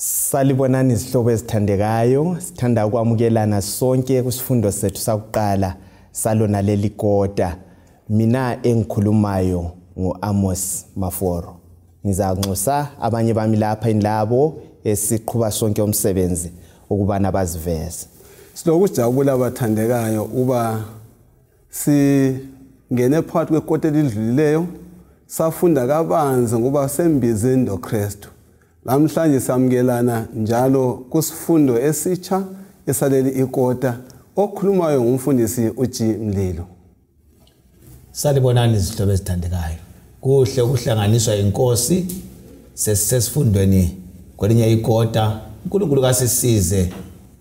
Salibonani izihlobo ezithandekayo, sithanda ukwamukelana sonke kusifundo sethu sakuqala salona leli kota. Mina engikhulumayo ngoAmos Maforo. Ngizakunxusa abanye bami lapha inlabo esiqhuba sonke umsebenzi ukubana baziveze. Silokujabula abathandekayo uba singene phakathi kwekota elidlulileyo safunda kabanzi ngoba sembizeni noKristu. Namhlanje samkelana njalo kusifundo esitsha esaleli ikota okhulumayo ngumfundisi uJi Mlilo. Salibonani izihlobo ezithandekayo. Kuhle ukuhlanganiswa inkosi sesifundweni kwelinye ikota. uNkulunkulu kasisize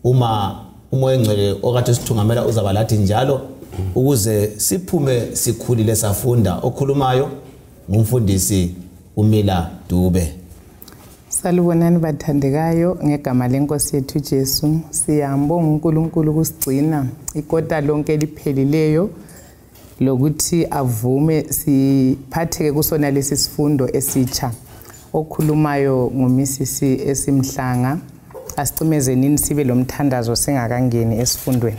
uma umoya engcwele okade sithungamela uzaba lathi njalo ukuze siphume sikhulile safunda. Okhulumayo ngumfundisi uMila Dube. Salibonani bathandekayo ngegama lenkosi yethu Jesu. Siyambonga uNkulunkulu kusigcina ikota lonke eliphelileyo lokuthi avume siphatheke kusona lesi sifundo esitsha. Okhulumayo ngumisisi esimhlanga. Asicimezeni sibe lomthandazo singakangeni esifundweni.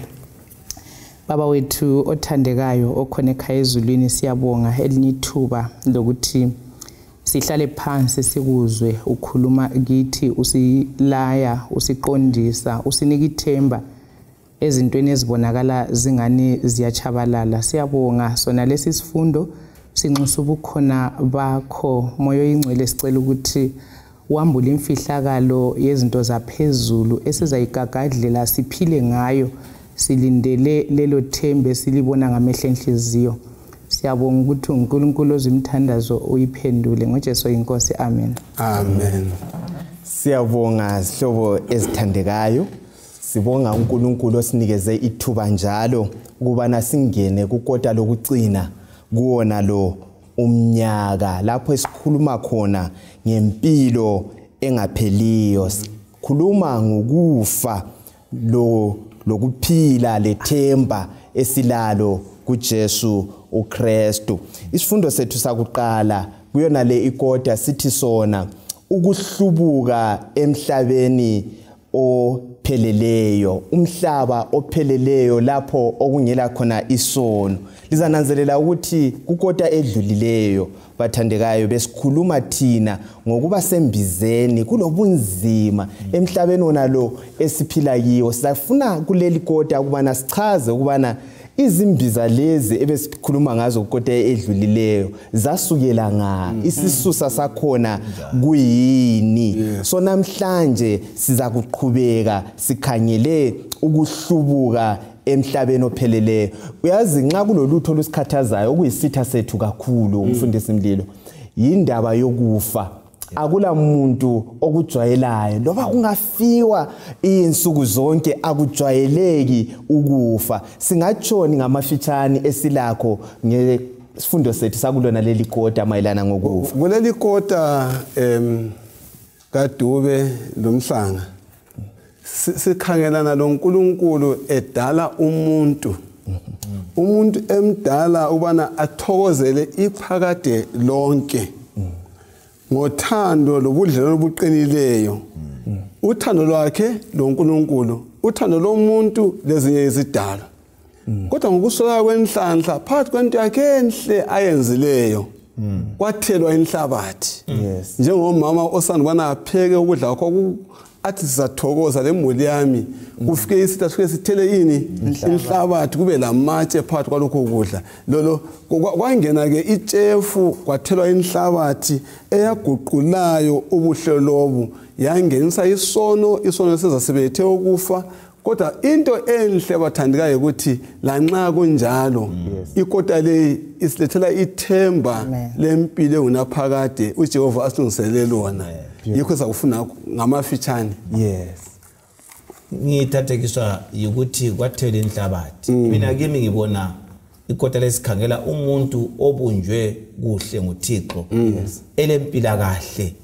Baba wethu othandekayo okhona ekhaya ezulwini, siyabonga elinye ithuba lokuthi sihlale phansi sikuzwe ukhuluma kithi, usilaya, usiqondisa, usinika ithemba ezintweni ezibonakala zingani ziyachabalala. Siyabonga sona lesi sifundo sinxusa ubukhona bakho moyo oyingcwele, sicela ukuthi wambule imfihlakalo yezinto zaphezulu esizayigagadlela siphile ngayo, silindele lelo thembe silibona ngamehlo enhliziyo. Siyabonga ukuthi uNkulunkulu ozimthandazo uyiphendule ngoJesu inkosi. Amen. Amen. Siyabonga zihlobo ezithandekayo. Sibonga uNkulunkulu osinikeze ithuba njalo ukubana singene kukota lokugcina kuona lo umnyaka lapho esikhuluma khona ngempilo engapheliyo. Sikhuluma ngokufa lokuphila lethemba esilalo kuJesu uKristu. Isifundo sethu sakuqala kuyona le ikota sithi sona ukuhlubuka emhlabeni opheleleyo. Umhlaba opheleleyo lapho okungela khona isono. Lizananzelela ukuthi kukota edlulileyo bathandekayo besikhuluma thina ngokuba sembizeni kulobunzima emhlabeni onalo esiphila kiwo. Sizafuna kuleli kota ukubana sichaze ukubana izimbiza lezi ebesikhuluma ngazo kukota edlulileyo zasukela nga, isisusa sakhona kuyini. So namhlanje siza kuqhubeka sikhangele ukuhlubuka emhlabeni opheleleyo. Uyazi nxa kulolutho lusikhathazayo okuyisitha sethu kakhulu umfundisi Mlilo, yindaba yokufa. Akula muntu okujwayelayo loba kungafiwa insuku zonke akujwayeleki ukufa. Singatshoni ngamafitshane esilakho ngesifundo sethu sakulona leli kota mayelana ngokufa. Kuleli kota kaDube lomhlanga sikhangelana loNkulunkulu edala umuntu. Umuntu emdala ubana athokozele iphakade lonke ngothando lobudlelwano obuqinileyo. Uthando lwakhe loNkulunkulu, uthando lomuntu lezinye izidalwa. Kodwa ngokusoka kwenhlanhla phakathi kwento yakhe enhle ayenzileyo kwathelwa inhlabathi. Njengomama osandubana apheke ukudla kwakho athi sizathokoza lemuli yami, kufike isitha sike sithele ini inhlabathi kube lamatshe phakathi kwalokho kudla. Lolo kwangena ke itshefu kwathelwa inhlabathi eyaguqulayo ubuhle lobu, yangenisa isono sezasebethe ukufa. Kodwa into enhle bathandikayo ukuthi lanxa kunjalo ikota le isilethela ithemba lempilo engunaphakade uJehova asilungiselele lona. Yikho sakufuna ngamafitshane. Ngithathekiswa ukuthi kwathela inhlabathi. Mina kimi ngibona ikota lesikhangela umuntu obunjwe kuhle nguThixo, elempila kahle,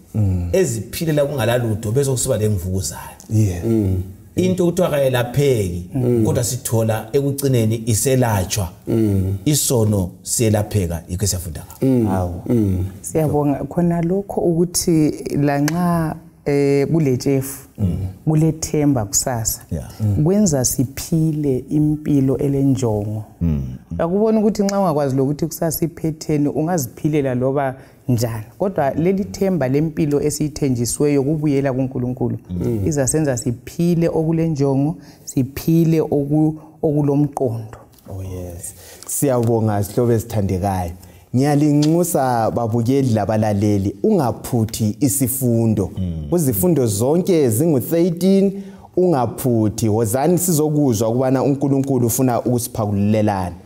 eziphilela kungalalutho bese kusiba lemvukuzayo. Into kuthiwa kayelapheki kodwa sithola ekucineni iselatshwa. Isono siyelapheka yikho siyafunda ngakho. Siyabonga khona lokho ukuthi lanxa kuletshefu kulethemba kusasa Yeah. kwenza siphile impilo elenjongo akubona ukuthi nxa ungakwazi lokuthi kusasa iphetheni ungaziphilela loba njani kodwa leli themba lempilo esiyithenjisiweyo kubuyela kuNkulunkulu izasenza siphile okulenjongo siphile okulomqondo. Oh yes. Siyabonga sihlobo esithandekayo. Ngiyalinxusa babukeli labalaleli ungaphuthi isifundo. Kuzifundo zonke zingu-13 ungaphuthi wozani sizokuzwa ukubana uNkulunkulu ufuna ukusiphakulelana.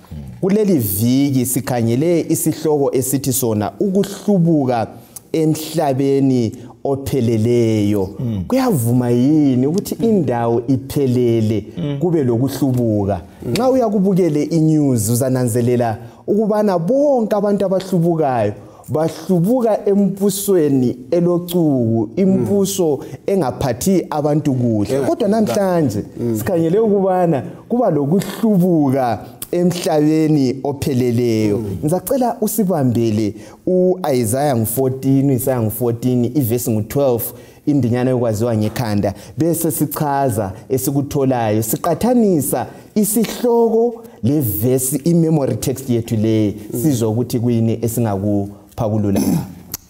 Kuleli viki sikhangele isihloko esithi sona ukuhlubuka emhlabeni opheleleyo. Kuyavuma yini ukuthi indawo iphelele kube lokuhlubuka? Nxa uyakubukele inews uzananzelela ukubana bonke abantu abahlubukayo bahlubuka embusweni elocuku, imbuso engaphathi abantu kuhle. Kodwa namhlanje sikhangele ukubana kuba lokuhlubuka emhlabeni opheleleyo. Ngizacela usibambele uIsaiah 14 ivesi ngu-12 indinyana yokwaziwa ngekhanda bese sichaza esikutholayo siqathanisa isihloko levesi imemory text yethu le sizwe ukuthi kuyini esingakuphakulula.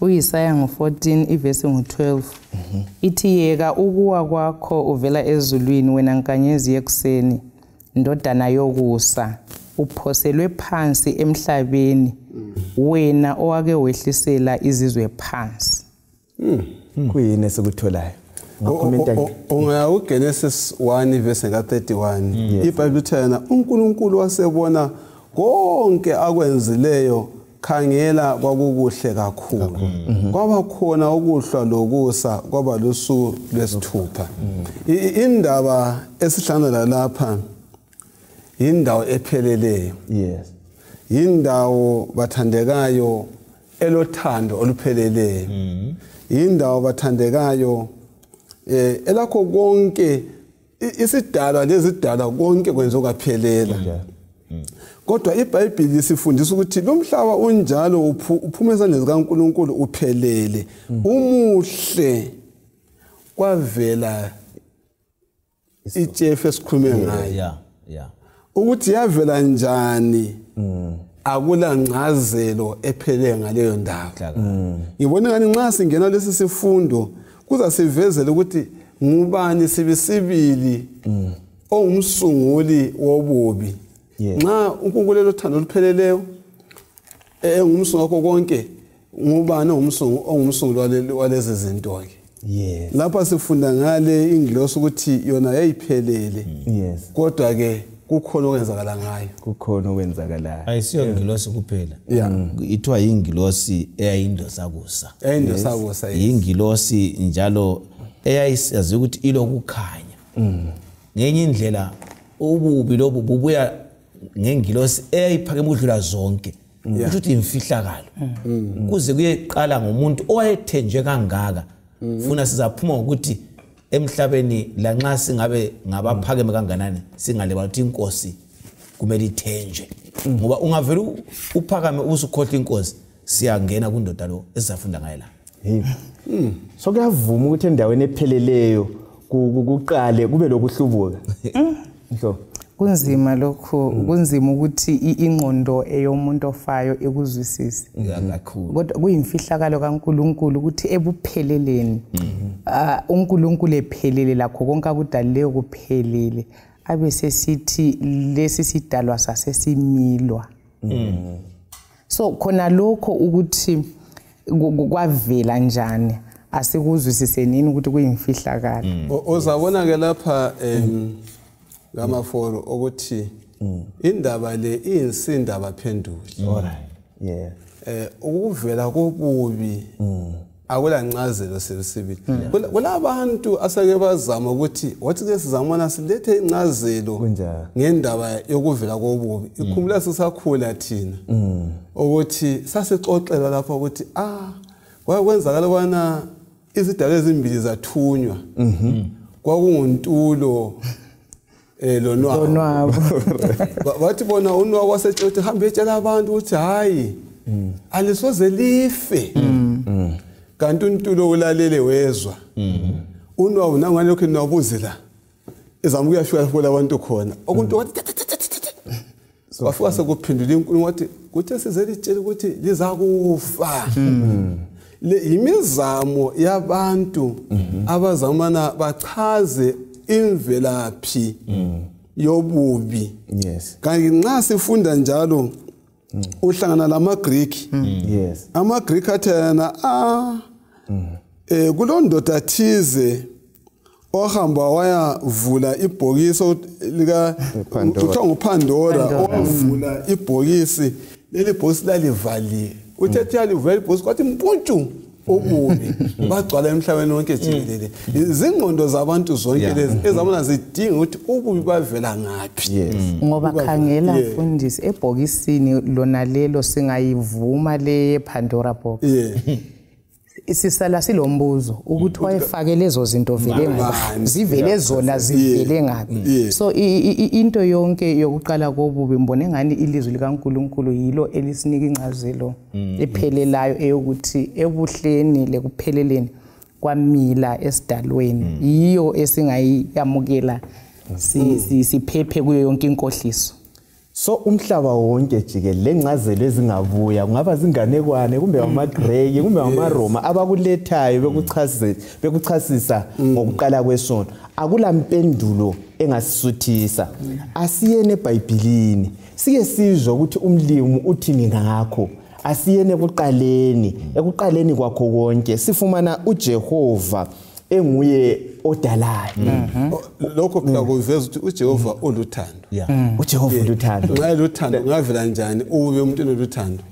uIsaiah 14 ivesi ngu-12 ithi yeka ukuwa kwakho uvela ezulwini wena nkanyezi yekuseni ndodana yokusa uphoselwe phansi emhlabeni wena owake wehlisela izizwe phansi. Kuyini esikutholayo? Ngakhomenta ungaya uGenesis 1 verse 31 iBhayibheli lithi yena uNkulunkulu wasebona konke akwenzileyo khangela kwakukuhle kakhulu kwaba khona ukuhlwa lokusa kwaba lusuku lwesithupha. Indaba esihlangana lapha indawo epheleleyo. Yes. Indawo bathandekayo elothando olupheleleyo. Indawo bathandekayo elakho konke isidalwa lezidalwa konke kwenziwa kaphelela. Kodwa iBhayibheli sifundisa ukuthi lo mhlaba unjalo uphuma ezandleni zikaNkulunkulu uphelele. Umuhle kwavela itshefu esikhulume ngayo. Yeah. Ukuthi yavela njani akula ngcazelo ephelele ngaleyo ndawo. Ngibona ngani nxa singena lesi sifundo kuza sivezele ukuthi ngubani sibisibili ongumsunguli wobubi. Nxa uNkulunkulu lothando olupheleleyo engumsunguli wakho konke ngubani ongumsunguli walezi zinto ke. Yes. Lapha sifunda ngale ingilosi ukuthi yona yayiphelele. Yes. Kodwa ke kukhona okwenzakala ngayo. Kukhona okwenzakalayo. Ayisiyo ingilosi kuphela. Ithiwa ingilosi eyayindosakusa. Eyayindosakusa. Ingilosi njalo eyayisazi ukuthi ilokukhanya. Ngenye indlela ububi lobu bubuya ngengilosi eyayiphakeme ukudlula zonke. Ukuthi imfihlakalo. Kuze kuyeqala ngomuntu owayethenjwe kangaka. Funa sizaphuma ukuthi emhlabeni la nxa singabe ngabaphakeme kanganani singaleba ukuthi inkosi kumele ithenjwe ngoba ungavela uphakame usukhohla inkosi siyangena kundoda lo esizafunda ngayo la. So kuyavuma ukuthi endaweni epheleleyo kuqale kube lokuhlubuka. So kunzima lokho kunzima ukuthi ingqondo eyomuntu ofayo ekuzwisise kakhulu kodwa kuyimfihlakalo kaNkulunkulu ukuthi ebupheleleni uNkulunkulu ephelele lakho konke akudalileyo kuphelele abe sesithi lesi sidalwa sasesimilwa. So khona lokho ukuthi kwavela njani asikuzwisise nini ukuthi kuyimfihlakalo. Uzabona ke lapha ngamaforo ukuthi indaba le iyisindaba phenduli. yeah. Ukuvela kobubi akula ncazelo sebisibili. Kulabantu asake bazama ukuthi wathi ke sizamona silethe incazelo ngendaba yokuvela kobubi. Ikhumbula sisakhula thina ukuthi sasixoxela lapha ukuthi kwakwenzakala bana izidalwa ezimbili zathunywa. Kwakunguntulo lonwabo. Bathi bona unwabo wasetshothi hambe etshela abantu ukuthi hayi alisoze life. Kanti uNtulo ulalele wezwa unwawu nangane lokho nawubuzela izama ukuyafika lapho labantu khona okunto wathi wafika sekuphendula inkulumo wathi kuthe sizelitshela ukuthi lizakufa le imizamo yabantu abazamana bachaze imvelaphi yobubi. Yes. Kanti nxa sifunda njalo uhlangana lamaGreek. Yes. AmaGreek athana kulondoda thize ohamba wayavula ibhokisi lika kuthiwa nguPandora ovula ibhokisi leli bhokisi lalivaliwe uthethe yalivula ibhokisi kwathi mpuntshu obubi bagcwala emhlabeni wonke jikelele izingqondo zabantu zonke lezi ezabona zidinga ukuthi ububi bavela ngaphi. Ngoba khangela mfundisi ebhokisini lona lelo singayivuma le Pandora box. Isisala silombuzo ukuthi wayefake lezo zinto vele ngabe zivele zona zivele ngabe. So into yonke yokuqala kobubi mbone ngani ilizwi likaNkulunkulu yilo elisinika incazelo ephelelayo eyokuthi ebuhleni lekupheleleni kwamila esidalweni yiyo esingayamukela siphephe kuyo yonke inkohliso. So umhlaba wonke jikelele lencazelo ezingabuya kungaba zinganekwane kumbe amaGreki kumbe amaRoma abakulethayo bekuchasisa ngokuqala kwesonto akula mpendulo engasisuthisa. Asiyene eBhayibhelini sike sizwe ukuthi umlimi uthini ngakho. Asiyene ekuqaleni kwakho konke sifumana uJehova enguye odalayo. Lokho kuyakuveza ukuthi uJehova oluthando. uJehova oluthando. Nxa luthando ngavela njani ube umuntu oluthando?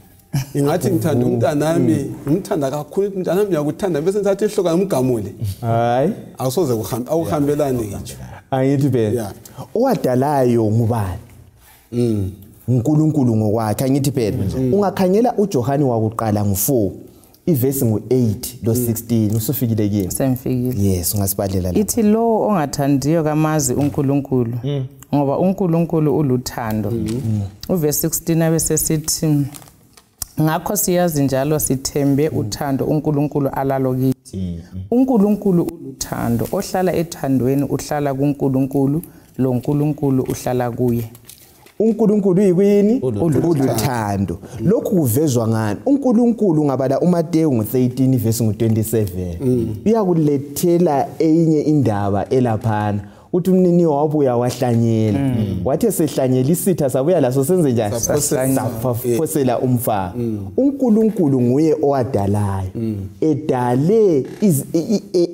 Ingathi ngithanda umntanami ngimthanda kakhulu umntanami uyakuthanda bese ngisathi ihloka ngimgamule. Hayi awusoze awuhambelani nje. Angithi phela owadalayo ngubani? uNkulunkulu ngokwakhe. Angithi phela ungakhangela uJohane wakuqala ngo4 ivesi ngo8 lo 16 usufikile kimi. Semfikile. Yes ungasibalela la. Ithi lo ongathandiyo kamazi uNkulunkulu ngoba uNkulunkulu uluthando. Uvesi 16 abesesithi ngakho siyazi njalo sithembe uthando uNkulunkulu alalo kithi. uNkulunkulu uluthando ohlala ethandweni uhlala kuNkulunkulu lo nkulunkulu uhlala kuye. uNkulunkulu uyini? Uluthando. Lokhu kuvezwa ngani? uNkulunkulu ngabala uMateyu ngo13 verse ngo27 uyakulethela enye indaba elaphana uthi umnini wabuya wahlanyela wathi esehlanyela isitha sabuya laso senze njani? Safosela umfana. uNkulunkulu nguye owadalayo edale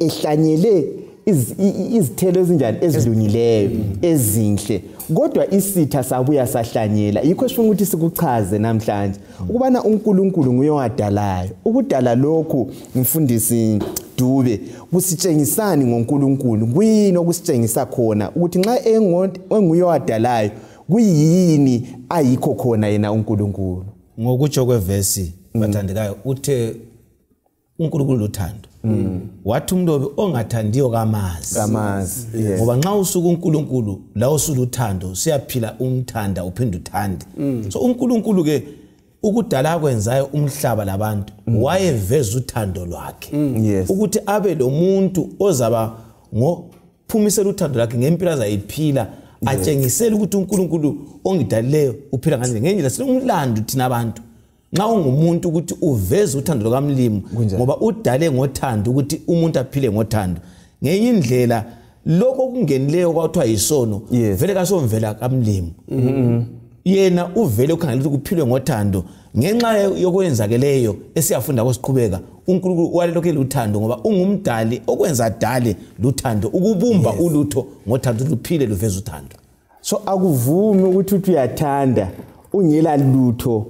ehlanyele izithelo ezinjani ezilungileyo ezinhle kodwa isitha sabuya sahlanyela. Yikho sifuna ukuthi sikuchaze namhlanje ukubana uNkulunkulu nguye owadalayo. Ukudala lokhu mfundisi Dube kusitshengisani ngoNkulunkulu kuyini okusitshengisa khona ukuthi nxa enguye owadalayo kuyini ayikho khona yena uNkulunkulu. Ngokutsho kwevesi bathandekayo uthe uNkulunkulu uthando. Wathi umuntu ongathandiyo kamazi. Ngoba nxa usuku uNkulunkulu la usuluthando siyaphila umthanda uphinde uthande. So uNkulunkulu ke ukudala kwenzayo umhlaba labantu wayeveza uthando lwakhe ukuthi abe lo muntu ozaba ngophumisela uthando lwakhe ngempilo azayiphila atshengisela ukuthi uNkulunkulu ongidalileyo uphila kanjani ngendlela sinomlando thina abantu. Nxa ungumuntu ukuthi uveze uthando lokamlimo ngoba udale ngothando ukuthi umuntu aphile ngothando ngenye indlela lokho kungenileyo kwathiwa yisono vele kasomvela kamlimo. Yena uvele ukhangela ukuthi kuphilwe ngothando ngenxa yokwenzakeleyo esiyafunda kwesiqhubeka uNkulunkulu walelokhe luthando ngoba ungumdali okwenza dale luthando ukubumba ulutho ngothando luphile luveze uthando. So akuvumi ukuthi uyathanda ungela lutho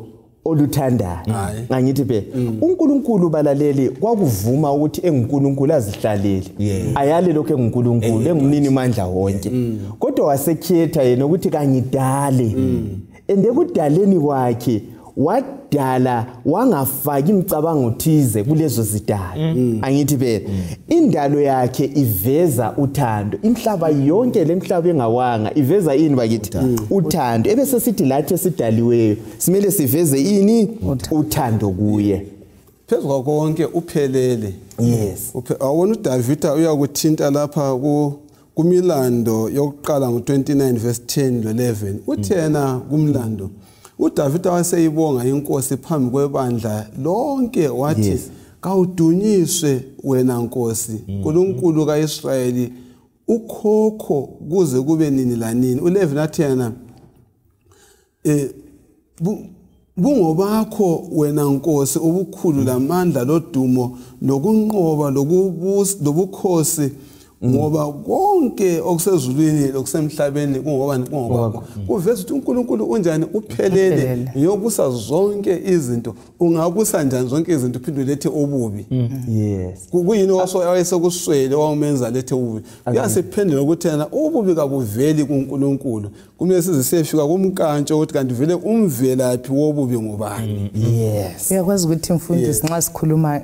oluthandayo. Ngangithi phela uNkulunkulu balaleli kwakuvuma ukuthi enguNkulunkulu azihlalele ayale lokho enguNkulunkulu engumnini mandla wonke kodwa wasekhetha yena ukuthi kangidale endekudaleni kwakhe wadala wangafaki imicabango thize kulezo zidala. Angithi phela indalo yakhe iveza uthando. Imhlaba yonke lemhlaba engawanga iveza ini bakithi? Uthando. Ebese sithi lathi esidaliweyo simele siveze ini? Uthando kuye. phezulu konke uphelele. Yes. Awona uDavida uyakuthinta lapha kumilando yokuqala ngo29 verse 10 to 11. Uthena kumlando uDavida waseyibonga inkosi phambi kwebandla lonke wathi kawudunyiswe wena Nkosi uNkulunkulu kaIsrayeli ukhokho kuze kube nini lanini. U11 athena bungobakho wena Nkosi ubukhulu lamandla lodumo nokunqoba lobukhosi ngoba konke okusezulwini lokusemhlabeni kungobakho. Kuveza ukuthi uNkulunkulu unjani uphelele yokusa zonke izinto. Ungabusa njani zonke izinto uphinde lethe obubi? Yes. Kuyini wayesekuswele wamenza lethe ububi. Uyasiphendula ukuthi yena ububi kabuveli kuNkulunkulu. Kumele sizifika kumkantsho ukuthi kanti vele umvelaphi wobubi ngubani. Yes. Uyakwazi ukuthi mfundisi nxa sikhuluma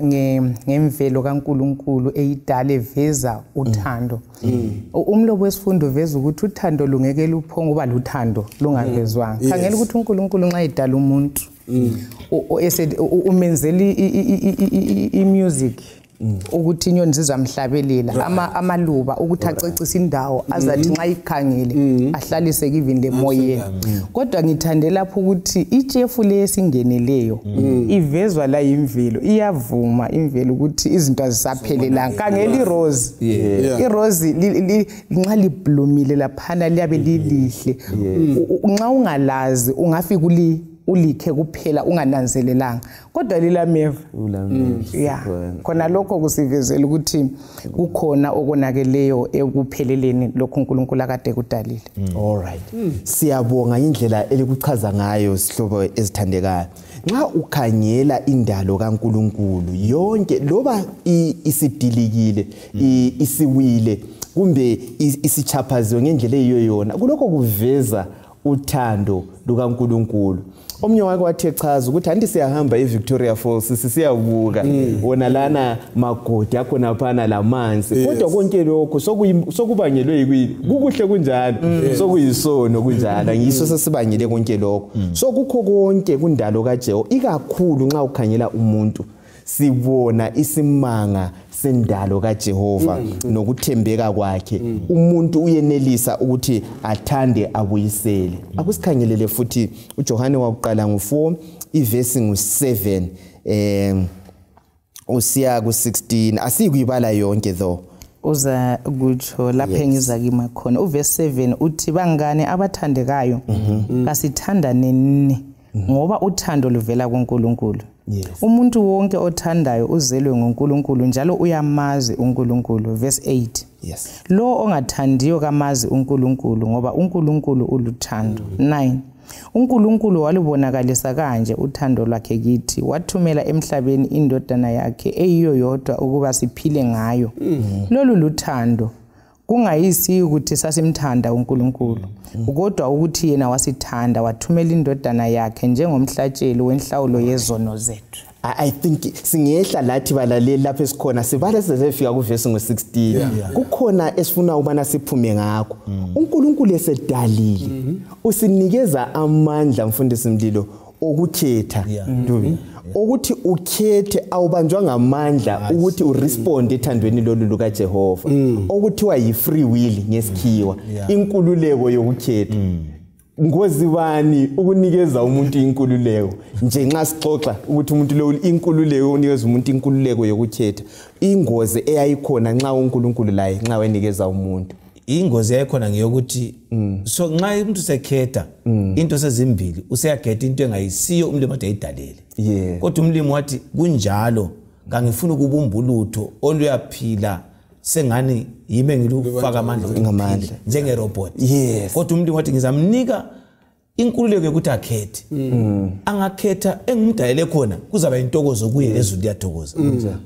ngemvelo kaNkulunkulu eyidala eveza uthando. Umlobo wesifundo uveza ukuthi uthando lungeke luphonga uba luthando lungavezwanga. Khangela ukuthi uNkulunkulu nxa edala umuntu umenzeli imusic ukuthi inyoni zizamhlabelela amaluba ukuthi acecise indawo azathi nxa ikhangele ahlalise even lemoyeni. Kodwa ngithande lapho ukuthi itshefu lesingeneleyo ivezwa la imvelo iyavuma imvelo ukuthi izinto azisaphelelanga. Khangela irose. Irose nxa liblumile laphana liyabe lilihle. Nxa ungalazi ungafika ulikhe kuphela ungananzelelanga kodwa lilameva. Khona lokho kusivezela ukuthi kukhona okonakeleyo ekupheleleni lokho uNkulunkulu akade kudalile. All right. Siyabonga indlela elikuchaza ngayo sihlobo ezithandekayo. Nxa ukhangela indalo kaNkulunkulu yonke loba isidilikile isiwile kumbe isichaphaziwe ngendlela eyiyo kuloko kuveza uthando lukaNkulunkulu. Omnye wake wathe chaza ukuthi anti siyahamba eVictoria Falls siyabuka wona lana magodi akho naphana lamanzi kodwa konke lokho sokubangelwe yikini kukuhle kunjalo sokuyisono kunjalo ngiso sesibangele konke lokho. So kukho konke kundalo kaJehova ikakhulu nxa ukhangela umuntu sibona isimanga sendalo kaJehova nokuthembeka kwakhe. Umuntu uyenelisa ukuthi athande abuyisele. Akusikhangelele futhi uJohane wakuqala ngo4 ivesi ngo7 usiya ku16 asikuyibala yonke though. Uza kutsho lapha engiza kimi khona uverse 7 uthi bangane abathandekayo kasithandaneni ngoba uthando luvela kuNkulunkulu. Umuntu wonke othandayo uzelwe nguNkulunkulu njalo uyamazi uNkulunkulu. Verse 8. Lo ongathandiyo kamazi uNkulunkulu ngoba uNkulunkulu uluthando. 9. uNkulunkulu walubonakalisa kanje uthando lwakhe kithi wathumela emhlabeni indodana yakhe eyiyo yodwa ukuba siphile ngayo. Lolu luthando kungayisi ukuthi sasimthanda uNkulunkulu kodwa ukuthi yena wasithanda wathumela indodana yakhe njengomhlatshelo wenhlawulo yezono zethu. I think singehla lathi balaleli lapha esikhona sibale sezefika kuverse ngo16 kukhona esifuna ubana siphume ngakho. uNkulunkulu esedalile usinikeza amandla mfundisi Mlilo okukhetha ukuthi ukhethe awubanjwa ngamandla ukuthi uresponde ethandweni lolu lukaJehova okuthiwa yi-free will ngesikhiwa inkululeko yokukhetha. Ngozibani ukunikeza umuntu inkululeko nje nxa sixoxa ukuthi umuntu lo inkululeko unikeza umuntu inkululeko yokukhetha. Ingozi eyayikhona nxa uNkulunkulu laye nxa wenikeza umuntu ingozi yayikhona ngeyokuthi so nxa umuntu sekhetha into sezimbili useyakhetha into engayisiyo umlimi ade ayidalele. Kodwa umlimi wathi kunjalo ngangifuna ukubumbulutho oluyaphila sengani yime ngilufaka amandla njenge robot. Kodwa umlimi wathi ngizamnika inkululeko yokuthi akhethe. Angakhetha engumdayele khona kuzaba intokozo kuye lezulu liyathokoza.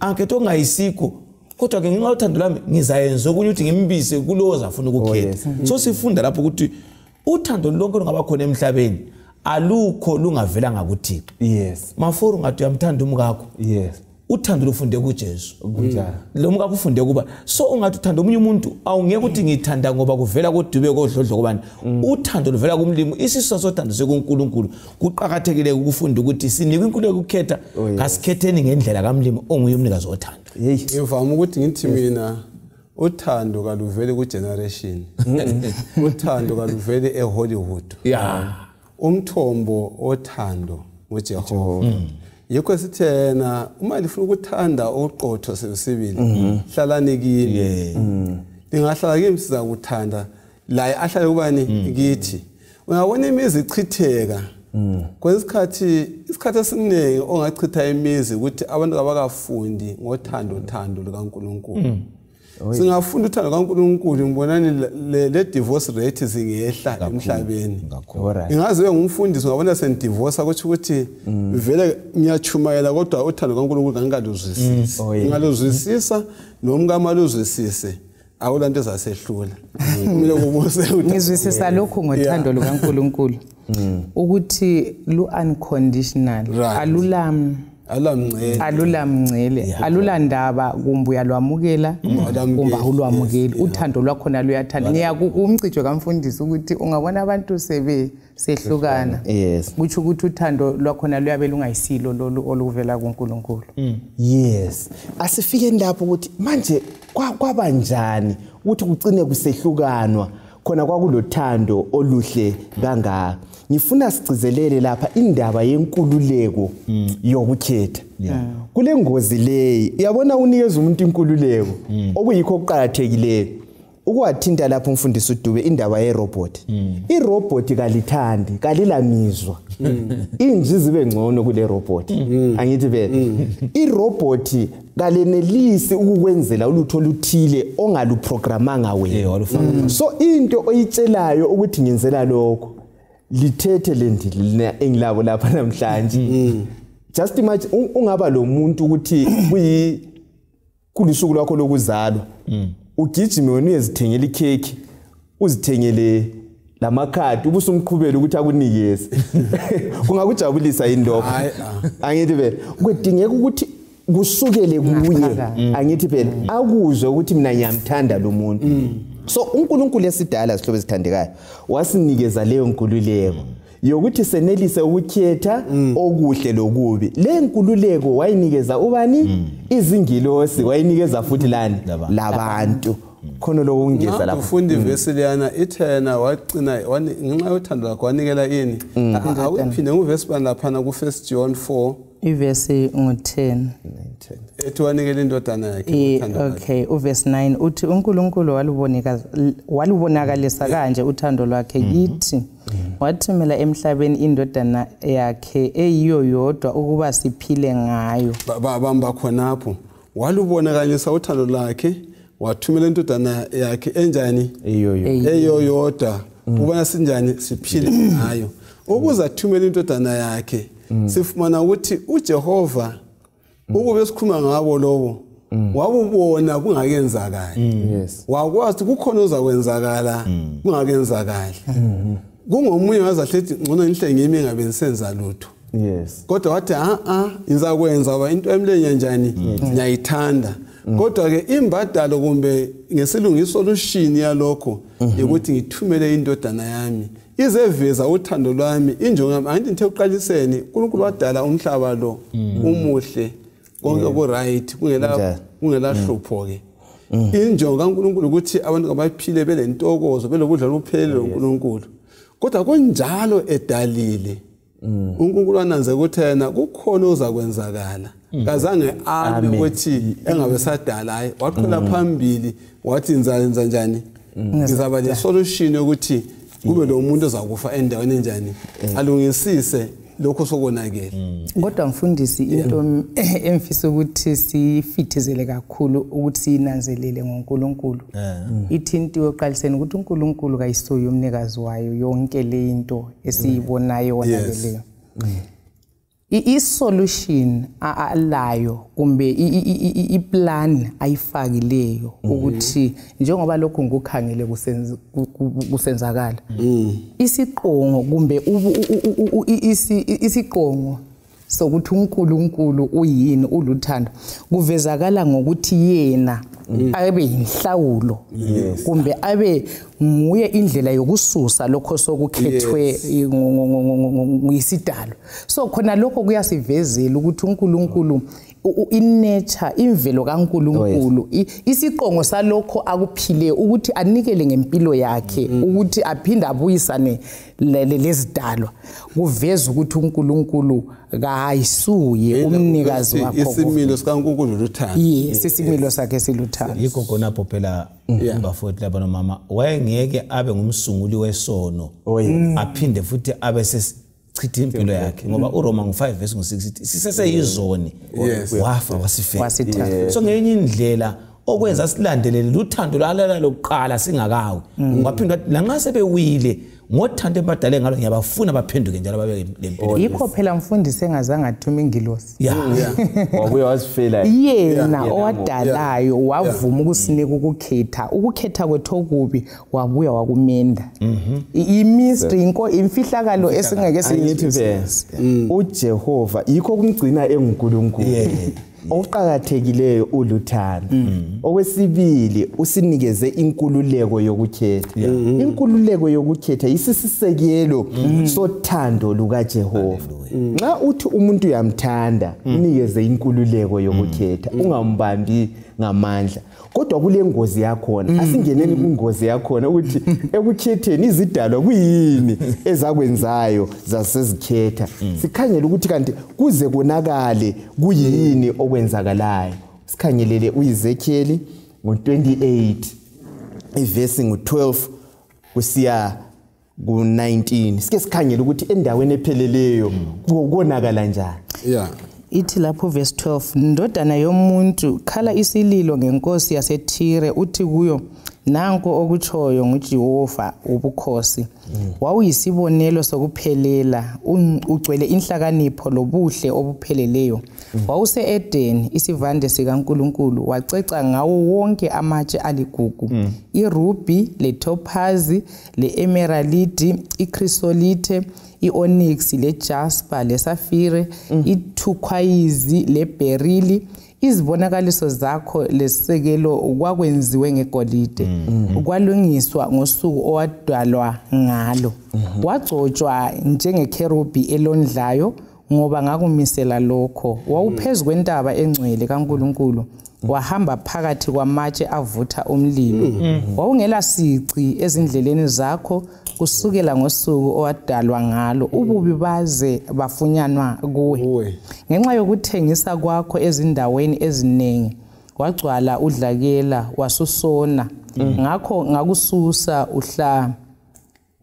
Angakhetha ongayisikho kodwa ke ngenxa yothando lami ngizayenza ukuthi ngimbise kulowo zafuna ukukhetha. So sifunda lapho ukuthi uthando lonke lungaba khona emhlabeni alukho lungavela ngakuThixo. Maforo ngathi uyamthanda umkakho uthando lufunde kuJesu lo muka kufunde kuba so ungathi uthanda omunye umuntu awungeke ukuthi ngithanda ngoba kuvela kodube kodlodlo kobani uthando luvela kumlimo isiso sothando sekuNkulunkulu kuqhakathekile ukufunda ukuthi sinikwe inkululeko ukukhetha asikhetheni ngendlela kamlimo onguye umnikazi wothando ngivama ukuthi ngithi mina uthando kaluvele ku generation uthando kaluvele eHollywood umthombo othando uJehova yikho sithena uma lifuna ukuthanda oqotho sebisibili hlalani kimi lingahlala kimi siza kuthanda la ahlale kubani kithi uyabona imizi ichitheka kwesikhathi esiningi ongachitha imizi ukuthi abantu abakafundi ngothando lukaNkulunkulu singafunda uthando kaNkulunkulu ngibonani le divorce rate zingehla emhlabeni ingaze ngumfundisi ngabona sendivorce ukuthi vele ngiyachumayela kodwa uthando kaNkulunkulu ngaluzwisisa noma kamaluzwisise awulanto ezasehlula kumele kubuse ngizwisisa lokho ngothando lukaNkulunkulu ukuthi lu unconditional alulamngcele alulandaba kumbe uyalwamukela kumbe awulwamukeli uthando lwakho naluyathanda ngiyakumcijo kamfundisi ukuthi ungabona abantu sehlukana kuthi ukuthi uthando lwakho naluyabe lungayisilo lolu oluvela kuNkulunkulu yes asifike lapho ukuthi manje kwabanjani ukuthi kugcine kusehlukanwa khona kwakulothando oluhle kangaka ngifuna sigcizelele lapha indaba yenkululeko yokukhetha kule ngozi leyi uyabona unikeza umuntu inkululeko okuyikho okuqhakathekileyo ukwathinta lapho umfundisi uDube indaba yerobot irobot kalithandi kalilamizwa inji zibe ngcono kule robot angithi vele irobot kalenelisi ukukwenzela ulutho oluthile ongaluprogramanga wena so into oyitshelayo ukuthi ngenzela lokho lithethe lendile engilabo lapha namhlanje just imagine ungaba lo muntu ukuthi kulisuku lwakho lokuzalwa ugijime wena uyezithengela ikheki uzithengele lamakhadi ubusumqhubela ukuthi akunikeze kungakujabulisa indoko angithi vele kudingeka ukuthi kusukele kuye angithi phela akuzwe ukuthi mina ngiyamthanda lo muntu so uNkulunkulu esidala sihlobo esithandekayo wasinikeza leyo nkululeko yokuthi senelise ukukhetha okuhle lokubi le nkululeko wayinikeza ubani izingilosi wayinikeza futhi lani labantu khona lokho ungeza lapho ufundi verse leyana ithena waqina ngenxa yothando lakho wanikela ini awuphinde nguverse bani lapha ku 1 John 4 iverse ngo10 ethi wanikela indodana yakhe okay uverse 9 uthi uNkulunkulu walubonakalisa kanje uthando lwakhe kithi wathumela emhlabeni indodana yakhe eyiyo yodwa ukuba siphile ngayo bamba khonapho walubonakalisa uthando lwakhe wathumela indodana yakhe enjani eyiyo yodwa ubona sinjani siphile ngayo ukuze athumele indodana yakhe sifumana ukuthi uJehova ukube sikhuluma ngabo lobo wabubona kungakenzakala wakwazi kukhona ozakwenzakala kungakenzakala kungomunye wazahlethi ngcono inhle ngimi ngabe ngisenza lutho kodwa wathi ngizakwenza ngoba into emlenye njani ngiyayithanda kodwa ke imbadalo kumbe ngesilungiso solution yalokho ukuthi ngithumele indodana yami izeveza uthando lwami injongo angithi ngithe uqaliseni uNkulunkulu wadala umhlaba lo umuhle konke ku right kungela hlupho ke injongo kaNkulunkulu ukuthi abantu abaphile belentokozo belokudla luphelele uNkulunkulu kodwa kunjalo edalile uNkulunkulu ananze ukuthi yena kukhona ozakwenzakala kazange abe ukuthi engabe sadala hayi waqhela phambili wathi nzenza njani ngizaba le solution ukuthi kube lo muntu ozakufa endaweni enjani alungisise lokho sokonakela kodwa mfundisi into emfisa ukuthi sifithizele kakhulu ukuthi sinanzelele ngoNkulunkulu ithinti yoqaliseni ukuthi uNkulunkulu kayisoyo umnikazi wayo yonke le into esiyibonayo wonakeleyo i-solution alayo kumbe i-plan ayifakileyo ukuthi njengoba lokho ngokukhangele kusenzakala isiqongo kumbe isiqongo sokuthi uNkulunkulu uyini uluthando kuvezakala ngokuthi yena abe inhlawulo kumbe abe nguye indlela yokususa lokho sokukhethwe ngisidalo so khona lokho kuyasivezela ukuthi uNkulunkulu inature imvelo kaNkulunkulu isiqongo salokho akuphile ukuthi anikele ngempilo yakhe ukuthi aphinde abuyisane lezidalwa kuveza ukuthi uNkulunkulu kayisuye umnikazi wakho isimilo sikaNkulunkulu luthando yes isimilo sakhe siluthando yikho khona phela umbafuthi laba nomama wayengeke abe ngumsunguli wesono aphinde futhi abe chitha impilo yakhe ngoba uRoma 5:6 sithi siseseyizoni wafa wasifela so ngenye indlela okwenza silandelele luthando lwalala lokuqala singakawe ngaphinda la ngase bewile ngothando ebadale ngalo ngiyabafuna baphenduke njalo babe lempilo yikho phela mfundisi engazange athuma ingilosi wabuye wasifela yena owadalayo wavuma ukusinika ukukhetha kwethu okubi wabuya wakumenda imystery imfihlakalo esingeke siyithi uJehova yikho kumgcina enguNkulunkulu okuqhakathekileyo uluthando okwesibili usinikeze inkululeko yokukhetha inkululeko yokukhetha isisisekelo sothando lukaJehova nxa uthi umuntu uyamthanda unikeze inkululeko yokukhetha ungambambi ngamandla kodwa kule ngozi yakhona asingeneni kungozi yakhona ukuthi ekukhetheni izidalwa kuyini ezakwenzayo zasezikhetha sikhangele ukuthi kanti kuze konakale kuyini okwenzakalayo sikhangelele uEzekiel ngo28 ivesi ngo12 kusiya ku19 sike sikhangele ukuthi endaweni epheleleyo konakala njani ithi lapho verse 12 ndodana yomuntu khala isililo ngenkosi yaseThire uthi kuyo nanko okutshoyo nguJehova ubukhosi wawuyisibonelo sokuphelela ugcwele inhlakanipho lobuhle obupheleleyo wawuse Eden isivande sikaNkulunkulu waceca ngawo wonke amatshe aligugu iruby letophazi leemeraldi ichrysolite ionyx lejasper lesafire iturquoise leberyl izibonakaliso zakho lesekelo kwakwenziwe ngegolide kwalungiswa ngosuku owadalwa ngalo wagcotshwa njengekherubi elondlayo ngoba ngakumisela lokho wawuphezulu kwentaba engcwele kaNkulunkulu wahamba phakathi kwamatshe avutha umlilo wawungela sici ezindleleni zakho kusukela ngosuku owadalwa ngalo ububi baze bafunyanwa kuwe ngenxa yokuthengisa kwakho ezindaweni ezinengi wagcwala udlakela wasusona ngakho ngakususa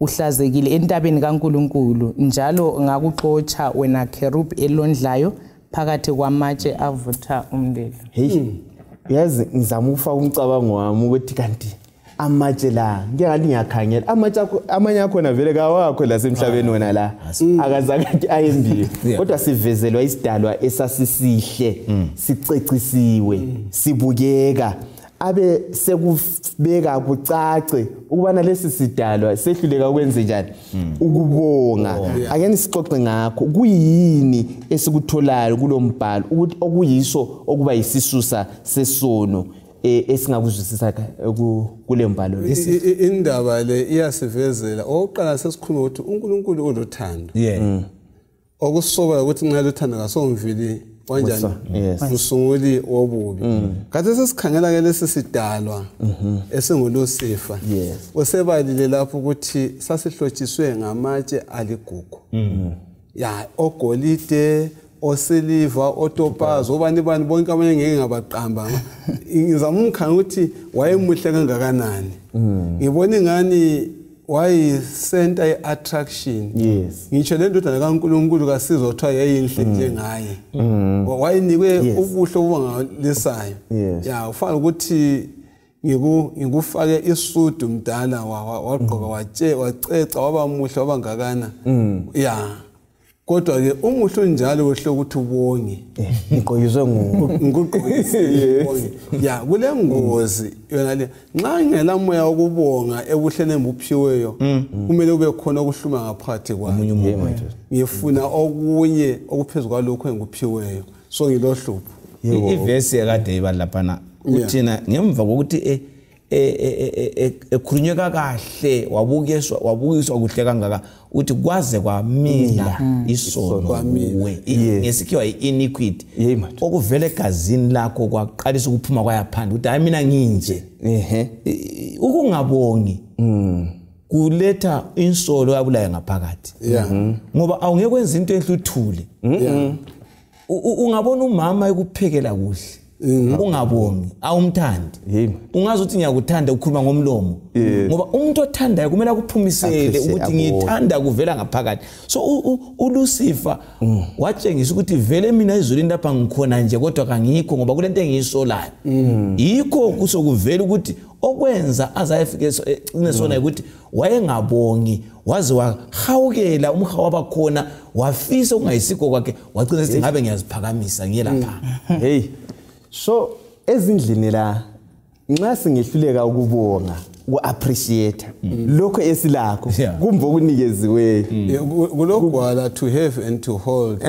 uhlazekile entabeni kaNkulunkulu njalo ngakuxotsha wena kherub elondlayo phakathi kwamatshe avutha umlilo yazi ngizama ukufaka umcabango wami ukuthi kanti amatshe la ngiyali ngiyakhangela amanye akhona vele kawakho la semhlabeni wena la akazange ayembiwe kodwa sivezelwa isidalwa esasisihle sicecisiwe sibukeka abe sekubeka kucace ukubana lesi sidalwa sehluleka ukwenze njani ukubonga ake sixoxe ngakho kuyini esikutholayo kulombhalo ukuthi okuyiso okuba yisisusa sesono esingakuzwisisa kule mbhalo indaba le iyasivezela oqala sesikhuluma ukuthi uNkulunkulu uluthando okusoba ukuthi nxa luthando kasomvili kanjani usunguli wobubi kade sesikhangela ke lesi sidalwa esingulusifa usebalile lapho ukuthi sasihlotshiswe ngamatshe aligugu ogolide osiliva otopazi obani bonke abanye ngeke ngabaqamba ngizama umkhanga ukuthi wayemuhle kangakanani ngibona ingani wayi center attraction ngitsho le ndodana kaNkulunkulu kasizwe othiwa yayinhle njengaye wayinikwe ubuhle obungalisayo ufana ukuthi ngikufake isudu mdala wagqoka waceca waba muhle wabangakana kodwa ke umuhle njalo wehle ukuthi ubonge ngiqoyizwe ngikuqoyise ya kule ngozi yona le nxa ngela moya ukubonga ebuhlene ebuphiweyo kumele kube khona okuhluma ngaphakathi kwami ngifuna okunye okuphezulu kwalokho engikuphiweyo so ngilohlupho ivesi yakade ibalapha uthina ngemva kokuthi ekhulunyeka kahle wabukiswa kuhle kangaka uthi kwaze kwamila isono kuwe ngesikhiwa iniquity okuvele egazini lakho kwaqalisa ukuphuma kwayaphandle uthi hayi mina nginje ukungabongi kuletha insolo yabulaye ngaphakathi ngoba awungeke kwenza into enhluthule ungabona umama ekuphekela kuhle ungabongi awumthandi ungazi ukuthi ngiyakuthanda ukukhuluma ngomlomo ngoba umuntu othandayo kumele akuphumisele ukuthi ngithanda kuvela ngaphakathi so uLucifer watshengisa ukuthi vele mina izulini lapha ngikhona nje kodwa kangikho ngoba kulento engiyisolayo yikho kusokuvela ukuthi okwenza azayefika esona ukuthi wayengabongi waze wahawukela umhawu wabakhona wafisa ungayisikho kwakhe wagcina ethi ngabe ngiyaziphakamisa ngiye lapha hey so ezindlini la nxa singehluleka ukubonga uappreciate lokho esilakho kumbe okunikeziwe kulogwala to have and to hold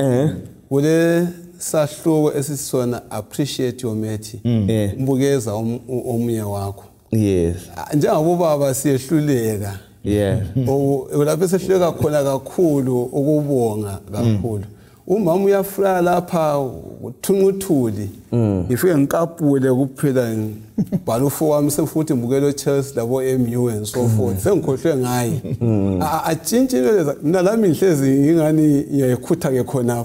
kule sahluko esisona appreciate your mate mbukeza omunye wakho yes njengabo baba siyehluleka lapho sehluleka khona kakhulu ukubonga kakhulu umama uyafla lapha uthunguthuli ngifike ngikapule kuphela bhala ufo wami sefuthi mbukelo Chelsea labo MU and so forth sengikhohlwe ngaye atshintshe inwele mina lami ngihlezi ngingani ngiyayikhutha ke khona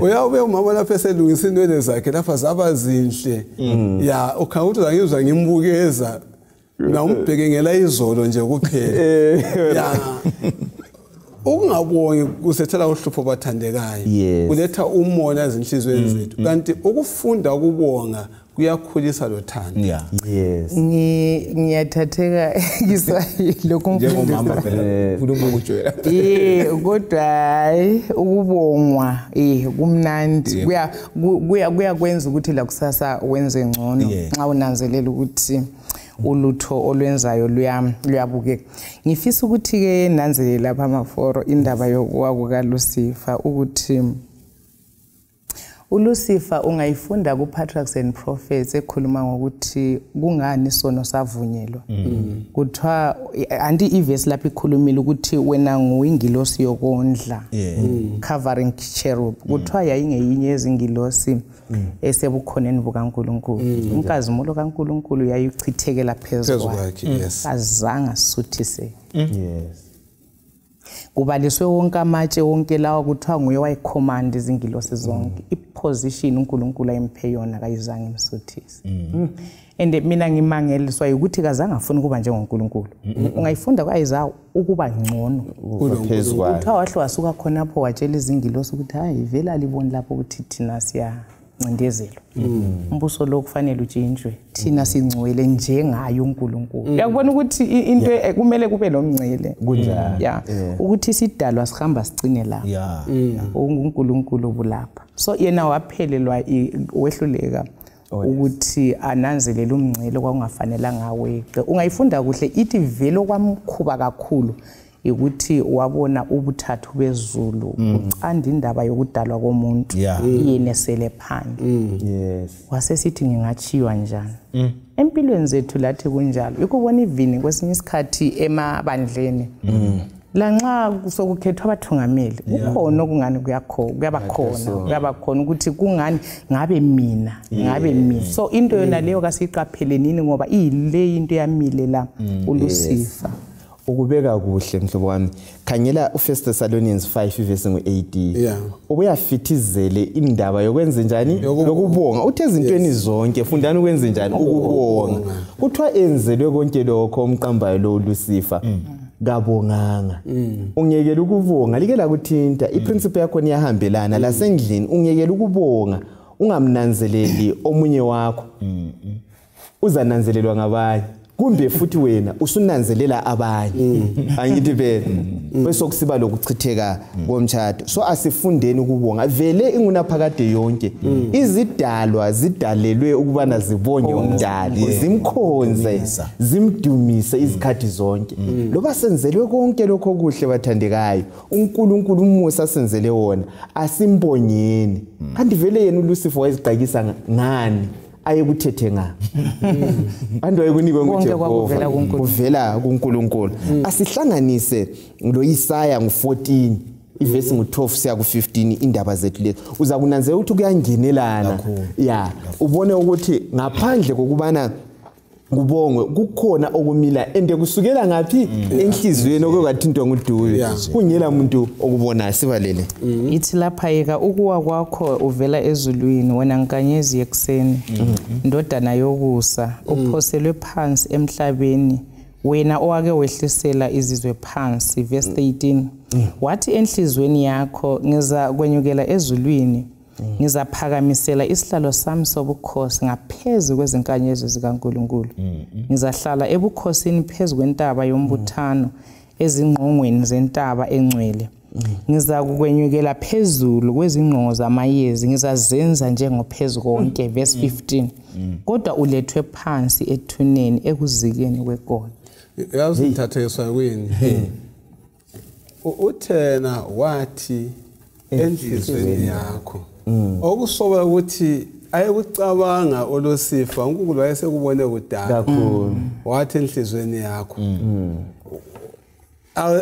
uyabe umama lapha eselungisa inwele zakhe lapha zaba zinhle ya ukhanga ukuthi ngizwa ngimbukeza na umbheke ngela izolo nje kuphela ya ukungabongi kusethela uhlupho bathandekayo kuletha umona ezinhlizweni zethu kanti ukufunda ukubonga kuyakhulisa lo thando yes ngiyathatheka kiswahili lokho njengomama phela ukhuluma ukujwela kodwa ukubongwa kumnandi kuyakwenza ukuthi la kusasa wenze ngcono nxa unanzelela ukuthi ulutho olwenzayo luyabukeka ngifisa ukuthi ke nanzele lapha amaforo indaba yokwakuka Lucifer ukuthi uLucifer ungayifunda ku Patriarchs and Prophets ekhuluma ngokuthi kungani isono savunyelwa kuthiwa anti ivesi lapha ikhulumile ukuthi wena nguingilosi yokondla covering cherub kuthiwa yayingeyinye ezingilosi esebukhoneni bukaNkulunkulu inkazimulo kaNkulunkulu yayichithekela phezulu kwakhe azange suthise kubaliswe wonke amatshe wonke lawa kuthiwa nguye wayicommand izingilosi zonke iposition uNkulunkulu ayemphe yona kayizange imsuthise and mina ngimangeliswa ukuthi kazange afuna ukuba njengoNkulunkulu ungayifunda kwaIsaya ukuba ngcono phezulu kuthiwa wahle wasuka khonapho watshela izingilosi ukuthi hayi vela liboni lapho ukuthi thina siya ncindezelo umbuso lo kufanele utshintshwe thina singcwele njengayo uNkulunkulu uyabona ukuthi into kumele kube lomngcele kunjalo ukuthi sidalwa sihamba sicine la uNkulunkulu bulapha so yena waphelelwa wehluleka ukuthi ananzelele umngcele kwakungafanele ngaweqe ungayifunda kuhle ithi velo kwamkhuba kakhulu ukuthi wabona ubuthathu bezulu ucanda indaba yokudalwa komuntu yena sele phandle wasesithi ngingachiywa njani empilweni zethu lathi kunjalo ukubona ivini kwesinye isikhathi emabandleni lanxa sokukhethwa abathungameli ukhona okungani kuyabakhona ukuthi kungani ngabe mina so into yona leyo kasiqaphelenini ngoba ile into yamile la uLucifer ukubeka kuhle mhlobo wami khangela uFirst Thessalonians 5 verse 8 ubuyafithizele indaba yokwenza njani lokubonga uthe izintweni zonke fundani ukwenza njani ukubonga kuthiwa enzelwe konke lokho umqambayo lo Lucifer kabonganga ungekela ukubonga like la kuthinta iprinciple yakho niyahambelana la sendlini ungekela ukubonga ungamnanzeleli omunye wakho uzananzelelwa ngabanye kumbe futhi wena usunanzelela abanye angithi phela bese kusiba lokuchitheka komtshado. So asifundeni ukubonga vele ingunaphakade yonke izidalwa zidalelwe ukubana zibonge umdali zimkhonze zimdumise izikhathi zonke loba senzelwe konke lokho kuhle bathandekayo uNkulunkulu umusa senzele wona asimbonyeni kanti vele yena uLucifer wayezigqakisa ngani ayekuthethe nga andu ayekunikwe nguJehova kuvela kuNkulunkulu. Asihlanganise lo Isaya ngu14 ivesi ngu12 siya ku15 indaba zethu lezi uza kunanzela ukuthi kuyangenelana ubone ukuthi ngaphandle kokubana kubongwe kukhona okumila ende kusukela ngapi enhlizweni okwathintwa nguduwe kungela umuntu okubona sibalele ithi lapha yeka ukuwa kwakho uvela ezulwini wena nkanyezi yekuseni ndodana yokusa uphoselwe phansi emhlabeni wena owake wehlisela izizwe phansi verse 18 wathi enhlizweni yakho ngiza kwenyukela ezulwini ngizaphakamisela isihlalo sami sobukhosi ngaphezulu kwezinkanyezi zikaNkulunkulu ngizahlala ebukhosini phezulu kwentaba yombuthano ezingqongweni zentaba engcwele ngizakukwenyukela phezulu kwezingqongo zamayezi ngizazenza njengophezulu konke verse 15 kodwa ulethwe phansi ethuneni ekuzikeni kwegoli. Yazi ngithatheswa kwini uthena wathi enhlizweni yakho okusoba ukuthi ayekucabanga oLucifer uNkulunkulu wayesekubone kudala kakhulu wathi enhlizweni yakho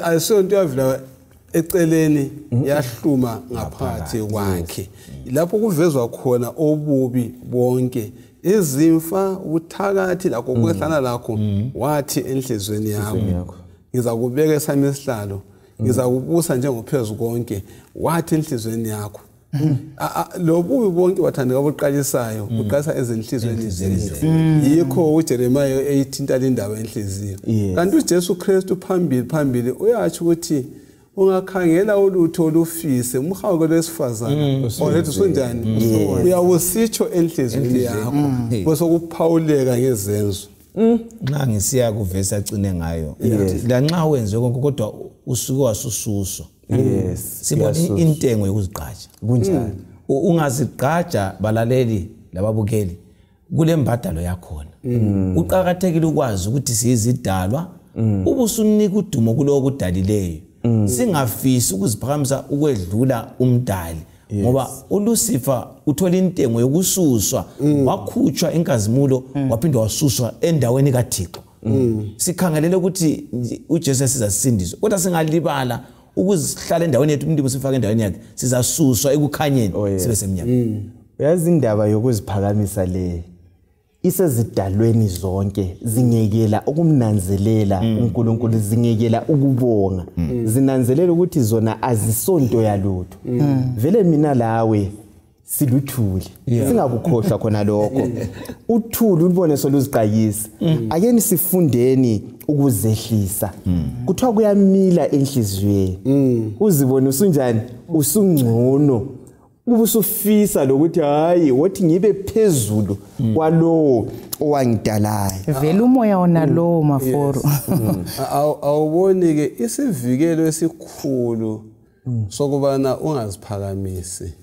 ayisonto yavela eceleni yahluma ngaphakathi kwakhe lapho kuvezwa khona obubi bonke izimfa ubuthakathi lakho kwehlana lakho wathi enhlizweni yakho ngizakubeka esami isihlalo ngizakubusa njengophezulu konke wathi enhlizweni yakho lobubi bonke bathandeka obuqalisayo uqalisa ezenhlizweni zethu yikho uJeremiah 18 indaba enhliziyo kanti uJesu Kristu phambili uyathi ukuthi ungakhangela ulutho olufise umhawu lwesifazana olethu sonjani uyawusitsho enhlizweni yakho bese kuphawuleka ngezenzo nxa ngisiya kuvesi acine ngayo la nxa wenze konke kodwa usuke wasususwa sibona intengo yokuzigqaja kunjani ungazigqaja balaleli lababukeli kule mbadalo yakhona uqhakathekile ukwazi ukuthi siyizidalwa ubusunika udumo kulowo kudalileyo singafisi ukuziphakamisa ukwedlula umdali ngoba uLucifer uthola intengo yokususwa wakhutshwa enkazimulo waphindwa wasuswa endaweni kaThixo sikhangelele ukuthi uJesu sizasindiswa kodwa singalibala ukuzihlala endaweni yethu umuntu usifaka endaweni yakhe sizasuswa ekukhanyeni sibe semnyama uyazi indaba yokuziphakamisa le isezidalweni zonke zingekela ukumnanzelela uNkulunkulu zingekela ukubonga zinanzelela ukuthi zona azisonto yalutho vele mina lawe siluthuli singakukhohlwa khona lokho uthuli ulibone soluziqayisa akeni sifundeni ukuzehlisa kuthiwa kuyamila enhlizweni uzibone usunjani usungcono ubusufisa lokuthi hayi wathi ngibe phezulu kwalowo owangidalayo vele umoya wona lo maforo awuboni ke isivikelo esikhulu sokubana ungaziphakamisi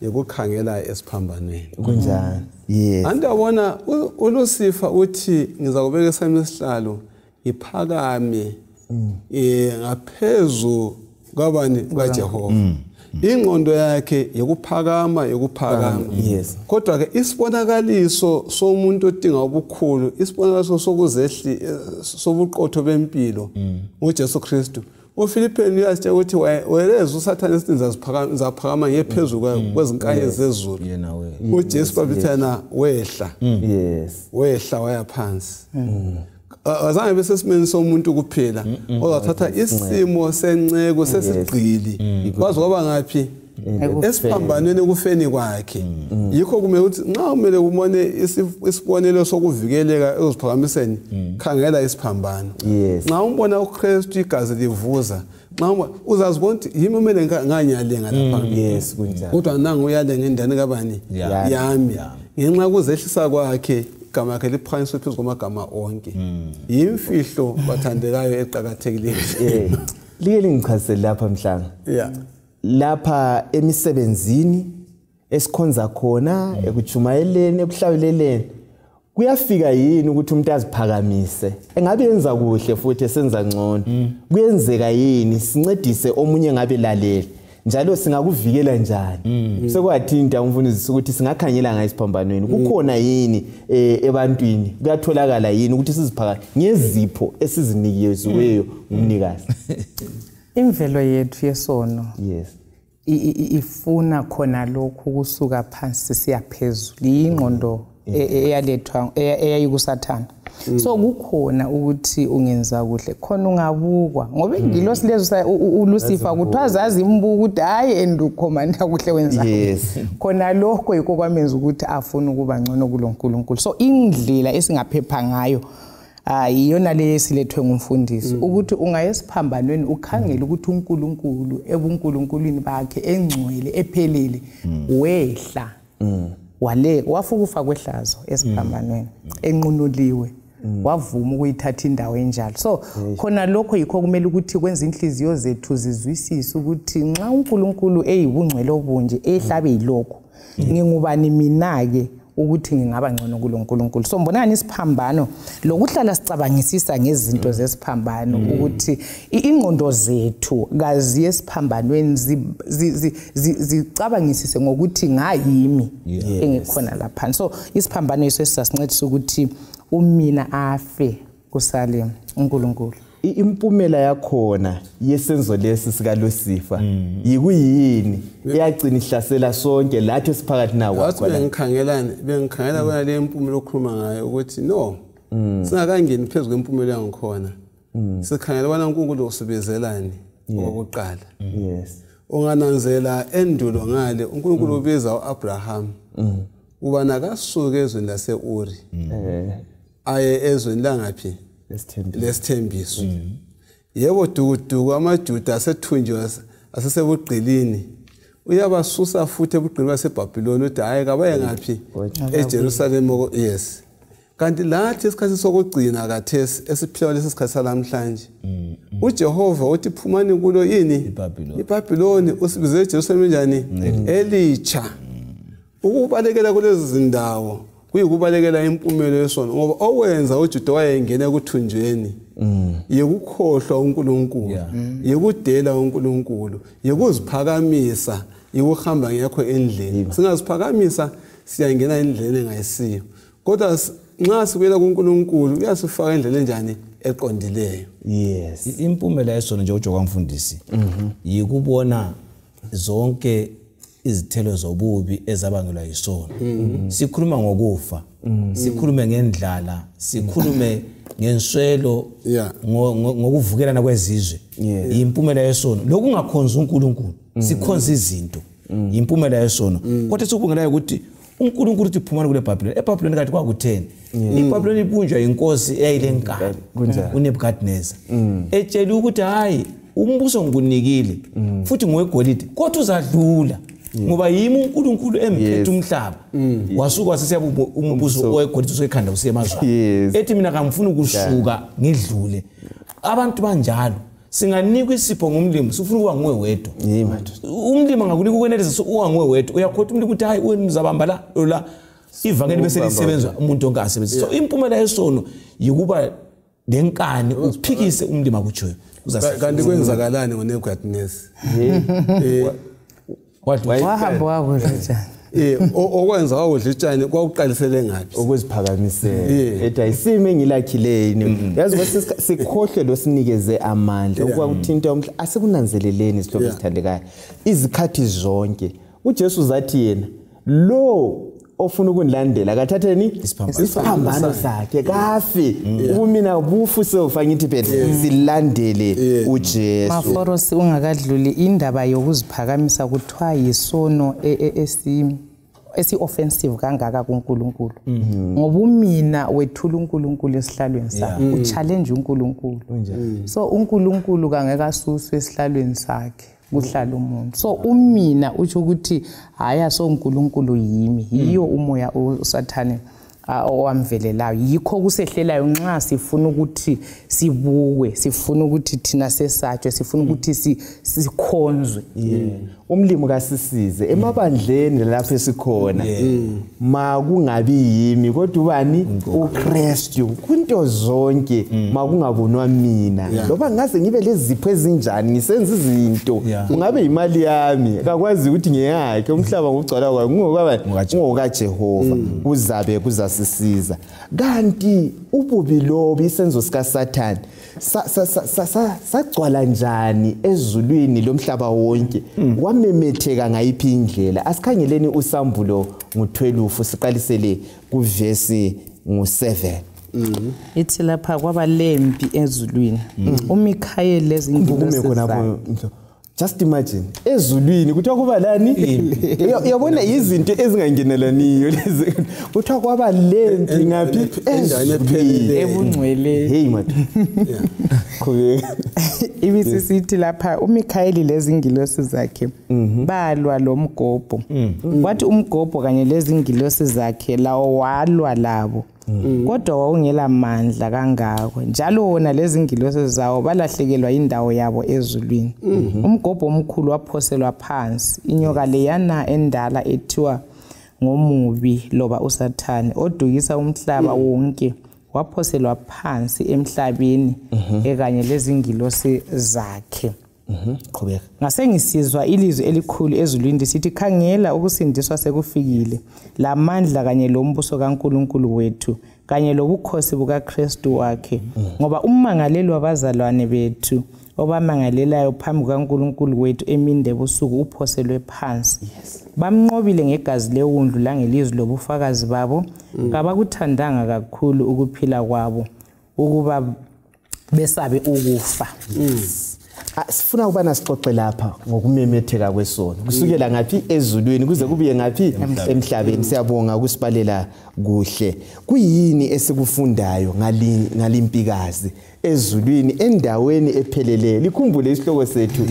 yekukhangela esiphambanweni kunjani andabona uLucifer uthi ngizakubeka esami isihlalo iphakame ngaphezulu kwabani kaJehova ingqondo yakhe yokuphakama kodwa ke isibonakaliso somuntu odinga ubukhulu isibonakaliso sokuzehli sobuqotho bempilo uJesu Kristu uFilipheni uyasitsha ukuthi weleza uSathane isininzi zaphakama ngephezulu kwezinkanye zezulu uJesu babithana wehla waya phansi azange bese simeni somuntu kuphela ozathatha isimo senceko sesigqili kwazi kwaba ngaphi esiphambanweni kufeni kwakhe yikho kumele ukuthi nxa kumele kumone isibonelo sokuvikeleka eziphakamiseni khangela isiphambano nxa umbona uKristu igazi livuza nxa uzazibona ukuthi yimi kumele nganyalenga lapha kunjani kodwa nangu uyalenga endani kabani yami ngenxa kuzehlisa kwakhe igama lakhe liphakanyiswe phezu kwamagama onke yimfihlo bathandekayo eqhakathekileyo like lingichazele lapha Mhlanga lapha emisebenzini esikhonza khona ekujumayeleni ekuhlawuleleni kuyafika yini ukuthi umuntu aziphakamise engabe yenza kuhle futhi esenza ngcono kuyenzeka yini sincedise omunye ngabe lalela njalo singakuvikela njani sekwathinta umfundisi ukuthi singakhanyela ngayisiphambanweni kukhona yini ebantwini kuyatholakala yini ukuthi siziphakamise ngezipho esizinikezweyo umnikazi imvelo yethu yesono ifuna khona lokhu kusuka phansi siyaphezulu ingqondo eyalethwa eyayikusathana so kukhona ukuthi ungenza kuhle khona ungabukwa ngoba ingilosi lezo uLucifer kuthiwa zazi imbuku ukuthi hayi endukhomanda kuhle wenza khona lokho yiko kwamenza ukuthi afune ukuba ngcono kuloNkulunkulu so indlela esingaphepha ngayo iyona lesilethwe ngumfundisi ukuthi ungayesiphambanweni ukhangela ukuthi uNkulunkulu ebuNkulunkulwini bakhe engcwele ephelele wehla wale wafukufa kwehlazo esiphambanweni enqunuliwe wavuma ukuyithatha indawo enjalo so khona lokho yikho kumele ukuthi kwenza inhliziyo zethu zizwisise ukuthi nxa uNkulunkulu eyibungcwele obunje ehlabe yilokho ngingubani mina ke ukuthi ngingaba ngcono kuloNkulunkulu so mbonani isiphambano lokuhlala sicabangisisa ngezinto zesiphambano ukuthi ingqondo zethu kazi yesiphambanweni zicabangisise ngokuthi ngayimi engikhona lapha so isiphambano iso sisasincedisa ukuthi umina afe kusale uNkulunkulu impumela yakhona yesenzo lesi sika Lucifer yikuyini iyagcina ihlasela sonke lathi siphakathi nawo wathi bengikhangela kona le impumela okhuluma ngayo ukuthi no singakangeni phezulu kwempumela yangikhona sikhangela bona uNkulunkulu usibezelani okokuqala ungananzela endulo ngale uNkulunkulu ubiza uAbraham uba nakasuke ezweni laseUri aye ezweni langaphi lesithembiso yebo dukuduku amaJuda asethunjiwe asesebugqilini uyabasusa futhi ebugqilini baseBhabhiloni uthi hayi kabaye ngaphi eJerusalem kanti lathi isikhathi sokugcina kathesi esiphila lesi sikhathi salamhlanje uJehova uthi phumani kulo yini iBhabhiloni usibize eJerusalem njani elitsha ukubalekela kulezi zindawo kuyikubalekela impumelo yesono ngoba owenza uJuda wayengena ekuthunjweni yekukhohlwa uNkulunkulu yekudela uNkulunkulu yekuziphakamisa yekuhamba ngekho endleni singaziphakamisa siyangena endleni engayisiyo kodwa nxa sibuyela kuNkulunkulu uyasifaka endleleni njani eqondileyo impumela yesono nje uJohn kwamfundisi yikubona zonke izithelo zobubi ezabangelwa yisono sikhuluma ngokufa sikhulume ngendlala sikhulume ngenswelo ngokuvukelana kwezizwe impumela yesono lokungakhonza uNkulunkulu sikhonza izinto impumela yesono kodwa sikubungelayo ukuthi uNkulunkulu uthi phumani kule Babylon eBabylon kathi kwakutheni iBabylon ibunjwa inkosi eyayilenkani uNebukadnezar etshela ukuthi hayi umbuso ngikunikile futhi ngowegolide kodwa uzadlula ngoba yimi uNkulunkulu emphethe umhlaba wasuka wasesiyabuba umbuso owegolide usekhanda usiye emazweni ethi mina kamfuna ukusuka ngidlule abantu banjalo singanikwa isipho ngumlimo sifuna ukuba nguwe wedwa umlimo ngakunika ukwenelisa unganguwe wedwa uyakhotha umlimo ukuthi hayi wena uzabamba la ivangeli bese lisebenza umuntu onke asebenza so impumela yesono yikuba lenkani uphikise umlimo akutshoyo kanti kwenzakalani ngoNebukadnezar wahamba wakudla okwenza wakudla utshani kwakuqalisele ngaphi ukuziphakamisela ethi ayisime engilakhileyo yazi ukuthi sikhohle lo sinikeze amandla okwakuthinta umhla asikunanzeleleni isihlobo sithandekayo izikhathi zonke uJesu zathi yena lo ofuna ukunilandela akathatheni isiphambano sakhe kafe ubumina bufu sofa ngithi phela silandele uJesu maforosi ungakadluli indaba yokuziphakamisa kuthiwa yisono esi-offensive kangaka kuNkulunkulu ngoba umina wethula uNkulunkulu esihlalweni sakhe uchallenge uNkulunkulu so uNkulunkulu kangeka asuswe esihlalweni sakhe kuhlala umuntu so umina uthi ukuthi haya so uNkulunkulu yimi yiyo umoya usathane owamvelelayo yikho kusehlelayo nxa sifuna ukuthi sibukwe sifuna ukuthi thina sesatshwe sifuna ukuthi sikhonzwe umlimo kasisize emabandleni lapho esikhona makungabi yimi kodwa ubani uKristu kunto zonke makungabonwa mina loba ngaze ngibe lezipho ezinjani ngisenza izinto ungabe imali yami akakwazi ukuthi ngeyakhe umhlaba ngugcwala kwayo ngoba Jehova uzabe kuzasisiza kanti ububi lobi isenzo sika Sathane sagcwala njani ezulwini lomhlaba wonke wamemetheka ngayiphi indlela asikhangeleni usambulo ngo12 siqalisele kuvesi ngo7 ithi lapha kwaba lempi ezulwini uMikhayeli lezingilosi just imagine ezulwini kuthiwa kuba lani uyabona izinto ezingangenelaniyo lezi kuthiwa kwaba lempi ngaphi ezulwini ebungcwele hey madoda ibisisithi lapha uMikhayeli lezingilosi zakhe balwa lomgobho wathi umgobho kanye lezingilosi zakhe lawo walwa labo kodwa wawungela mandla kangako njalo wona lezingilosi zawo balahlekelwa indawo yabo ezulwini umgobho omkhulu waphoselwa phansi inyoka leyana endala ethiwa ngomubi loba uSathane odukisa umhlaba wonke waphoselwa phansi emhlabeni ekanye lezingilosi zakhe qhubeka ngase ngisizwa ilizwi elikhulu ezulwini lisithi khangela ukusindiswa sekufikile lamandla kanye lombuso kaNkulunkulu wethu kanye lobukhosi bukaKristu wakhe ngoba ummangaleli wabazalwane bethu obamangalelayo phambi kaNkulunkulu wethu eminde busuku uphoselwe phansi bamnqobile ngegazi lewundlu langelizwi lobufakazi babo kabakuthandanga kakhulu ukuphila kwabo ukuba besabe ukufa sifuna ukubana sixoxe lapha ngokumemetheka kwesono kusukela ngapi ezulwini kuze kubuye ngapi emhlabeni siyabonga kusibalela kuhle kuyini esikufundayo ngalimpikazi ezulwini endaweni epheleleyo likhumbule isihloko sethu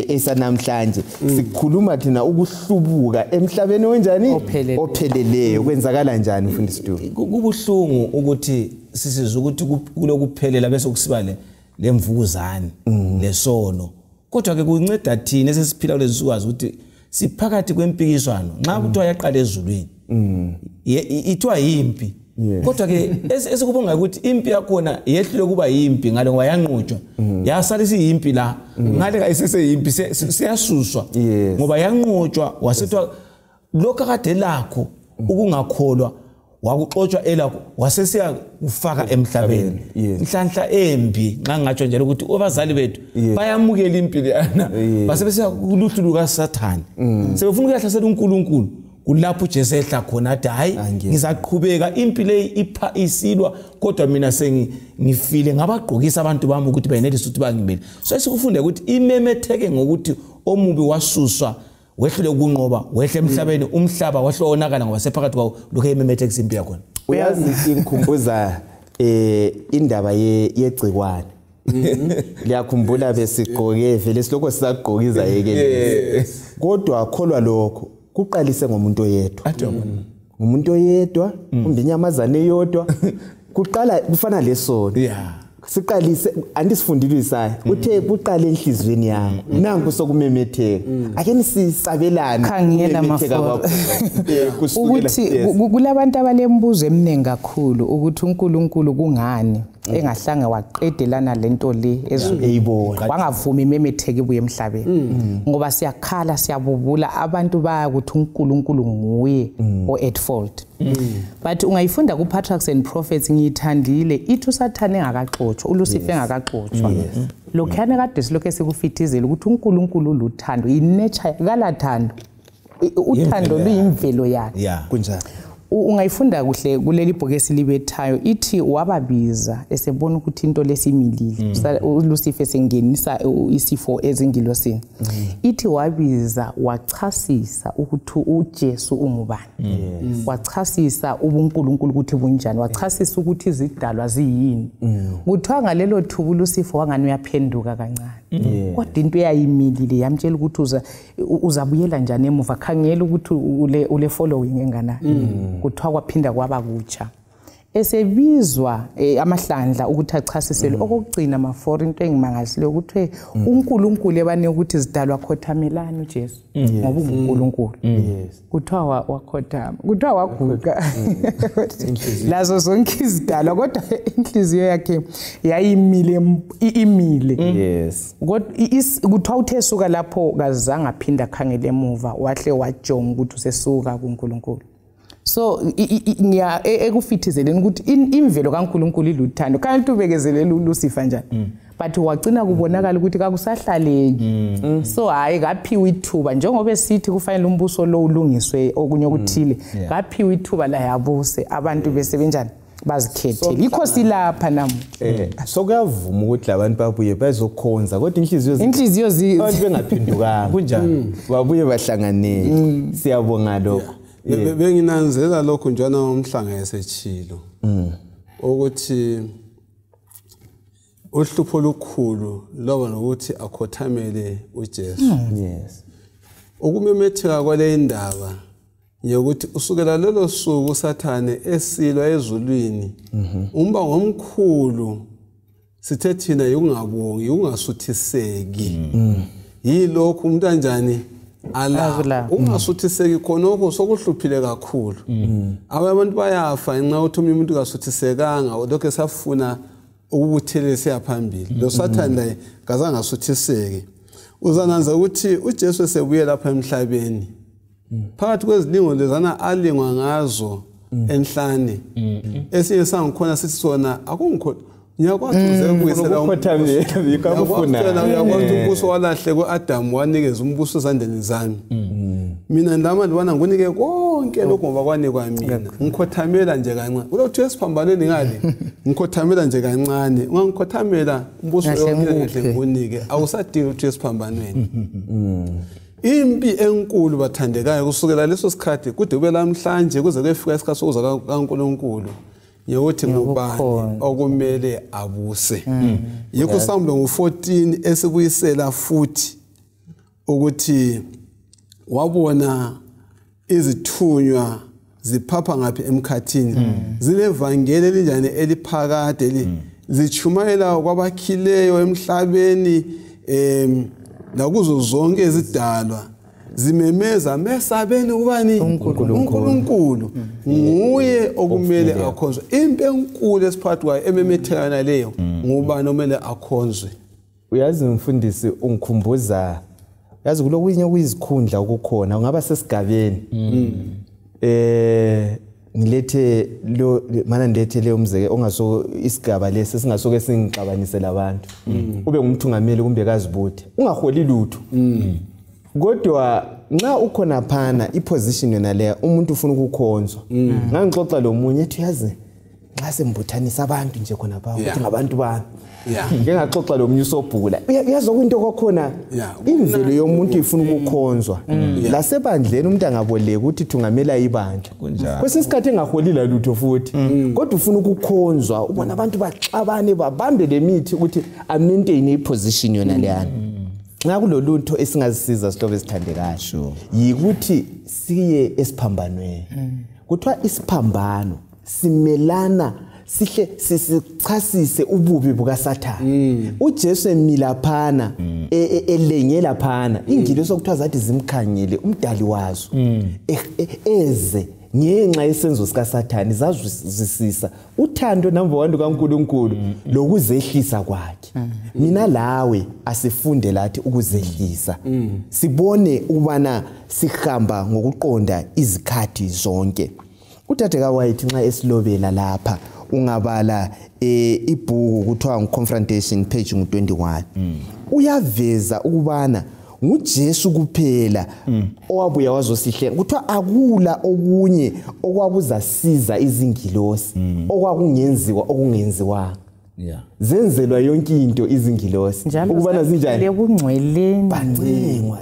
esanamhlanje sikhuluma thina ukuhlubuka emhlabeni onjani opheleleyo kwenzakala njani mfundisi Dube kubuhlungu ukuthi sisizwe ukuthi kulokuphelela bese kusibale lemvukuzane lesono kodwa ke kunceda thina esesiphila kulezi sikwazi ukuthi siphakathi kwempikiswano nxa kuthiwa yaqala ezulwini ithiwa yimpi kodwa ke esikubonga ukuthi impi yakhona yehlule kuba yimpi ngale ngoba yanqutshwa yasala isiyimpi la ngale kayiseseyimpi siyasuswa ngoba yanqutshwa wasethwa lokho kade lakho ukungakholwa wakuxotsha elakho wasesiya ufaka emhlabeni inhlanhla embi nxa ngatsho njalo ukuthi abazali bethu bayamukela impilo yana basebesiya kuluhlu lukaSathane sebefuna ukuyahlasela uNkulunkulu kulapho uJesu ehla khona athi hayi ngizaqhubeka impilo isilwa kodwa mina sengifile ngabagqokisa abantu bami ukuthi bayenelise ukuthi bangibele so sikufunde ukuthi imemetheke ngokuthi omubi wasuswa wehlule ukunqoba wehle emhlabeni umhlaba wahle onakala ngoba sephakathi kwawo lokho ememethekisa impi yakhona uyazi inkhumbuza indaba yegcikwane liyakhumbula besigqoke vele siloko sisagqokiza yeke kodwa akholwa lokho kuqalise ngomuntu oyedwa umuntu oyedwa kumbe inyamazane eyodwa kuqala kufana lesono siqalise andisifundile isaya uthe kuqala enhlizweni yakho nanku sokumemetheka ake nisisabelane khangela mafoko ukuthi kulabantu abalembuzo eminingi kakhulu ukuthi uNkulunkulu kungani engahlanga waqedelana lento le ezuyibona wangavumi imemetheke ibuye emhlabeni ngoba siyakhala siyabubula abantu baya ukuthi uNkulunkulu nguye o at fault but ungayifunda ku Patriarchs and Prophets ngiyithandile ithi uSathane engakaxotshwa uLucifer engakaxotshwa lokhane kade silokho sikufithizela ukuthi uNkulunkulu uluthando inature kalathando uthando luyimvelo yakhe kunjani ungayifunda kuhle kuleli bhokisi libethayo ithi wababiza esebona ukuthi into lesimilile uLucifer sengenisa isifo ezingilosini ithi wabiza wachasisa ukuthi uJesu ungubani wachasisa ubuNkulunkulu ukuthi bunjani wachasisa ukuthi izidalwa ziyini kuthiwa ngalelo thubu uLucifer wangani uyaphenduka kancane kodwa into eyayimilile yamtshela ukuthi uzabuyela njani emuva khangela ukuthi ule following engana kuthiwa kwaphinda kwaba kutsha esebizwa amahlandla ukuthi achasisele okugcina ama4 into engimangalisile ukuthi uNkulunkulu ebane ukuthi izidalwa khothamelana uJesu ngoba uNkulunkulu kuthiwa wakhothama kuthiwa waguqa lazo zonke izidalwa kodwa inhliziyo yakhe yayimile kuthiwa uthe suka lapho kazange aphinda khangela emuva wahle wajonga ukuthi usesuka kuNkulunkulu. So ekufithizeleni ukuthi imvelo kaNkulunkulu iluthando kanti ubekezelela uLucifer njani but wagcina kubonakala ukuthi kakusahlaleki so hayi kaphiwa ithuba njengoba esithi kufanele umbuso lo ulungiswe okunye okuthile kaphiwa ithuba la yabuse abantu bese benjani bazikhethele ikhosi lapha namu so kuyavuma ukuthi labantu babuye bazokhonza kodwa inhliziyo abantu bengaphindukanga kunjani babuye bahlanganele siyabonga lokho. Benginanzela lokho njana umhlanga esechilo ukuthi uhlupho lukhulu loba nokuthi akhothamele uJesu. Yes. Ukumemetheka kwale indaba yokuthi usukela lelo suku uSathane esilwa ezulwini umba ngomkhulu sithe thina yokungabongi ukungasuthiseki yilokho umuntu kanjani ala ungasuthiseki khonoko sokuhluphile kakhulu abantu bayafa nxa uthi umuntu kasuthisekanga lokho esafuna ukubuthelisa phambili lo Sathane la kazange asuthiseke uzananza ukuthi uJesu sebuye lapha emhlabeni phakathi kwezilingo lezana alingwa ngazo enhlane esinye sangikhona sithi sona akungikho nyakwathi uzekuyisela yakwathi umbuso walahle kuAdam wanikeza umbuso ezandleni zami mina ndama ndibona ngunike konke lokho ngoba kwanikwa mina ngikhothamela nje kancane ulothi esiphambaneni ngale ngikhothamela nje kancane ungangikhothamela umbuso wonke ngunike awusadingi ukuthi esiphambaneni impi enkulu bathandekayo kusukela leso sikhathi kude kube lamhlanje kuze kuyefika isikhathi sokuza kaNkulunkulu yokuthi ngubani okumele abuse yikho Psalm 14 esibuyisela futhi ukuthi wabona izithunywa ziphapha ngaphi emkhathini zilevangeli elinjani eliphakade zichumayela kwabakhileyo emhlabeni nakuzo zonke izidalwa zimemeza mesabeni ubani uNkulunkulu nguye okumele akhonzwe impi enkulu esiphakathi kwayo ememethekana leyo ngubani omele akhonzwe. Uyazi mfundisi ungikhumbuza yazi kulokunye kuyizikhundla ukukhona ungaba sesigabeni ngilethe lo mana ndilethe leyo mzeke ongaso isigaba lesi singasoke singixabanisela abantu ube ngumthungameli kumbe kazibuthi ungaholi lutho kodwa nxa ukhona phana iposition yona leya umuntu ufuna ukukhonzwa ngangixoxa lo munye ethi yazi nxa sembuthanisa abantu nje khona pha ukuthi ngabantu bami ngengaxoxa lo munye usobhula uyazi okunto kwakhona imvelo yomuntu ifuna ukukhonzwa lasebandleni umuntu angaboleka ukuthi thungamela ibandla kwesinsikhathi engaholila lutho futhi kodwa ufuna ukukhonzwa ubona abantu baxabane babambe lemithi ukuthi amintain iposition yona leyana nxa kulolutho esingazisiza sihlobo esithandekayo yikuthi siye esiphambanweni kuthiwa isiphambano simelana sihle sisichasise ububi bukaSathane uJesu emila phana elengela phana ingilosi sokuthiwa zathi zimkhangele umdali wazo eze ngenxa yesenzo sikaSathane zazwisisa uthando number 1 kaNkulunkulu lokuzehlisa kwakhe mina lawe asifunde lathi ukuzehlisa sibone ubana sihamba ngokuqonda izikhathi zonke uTate kaWhite nxa esilobela lapha ungabala ibhuku kuthiwa Confrontation page 21 uyaveza ukubana nguJesu kuphela owabuya wazosihlenga kuthiwa akula okunye okwabuzasiza izingilosi okwakungenziwa okungenziwa zenzelwa yonke into izingilosi ukubana zinjani lekungcweleni bancengwa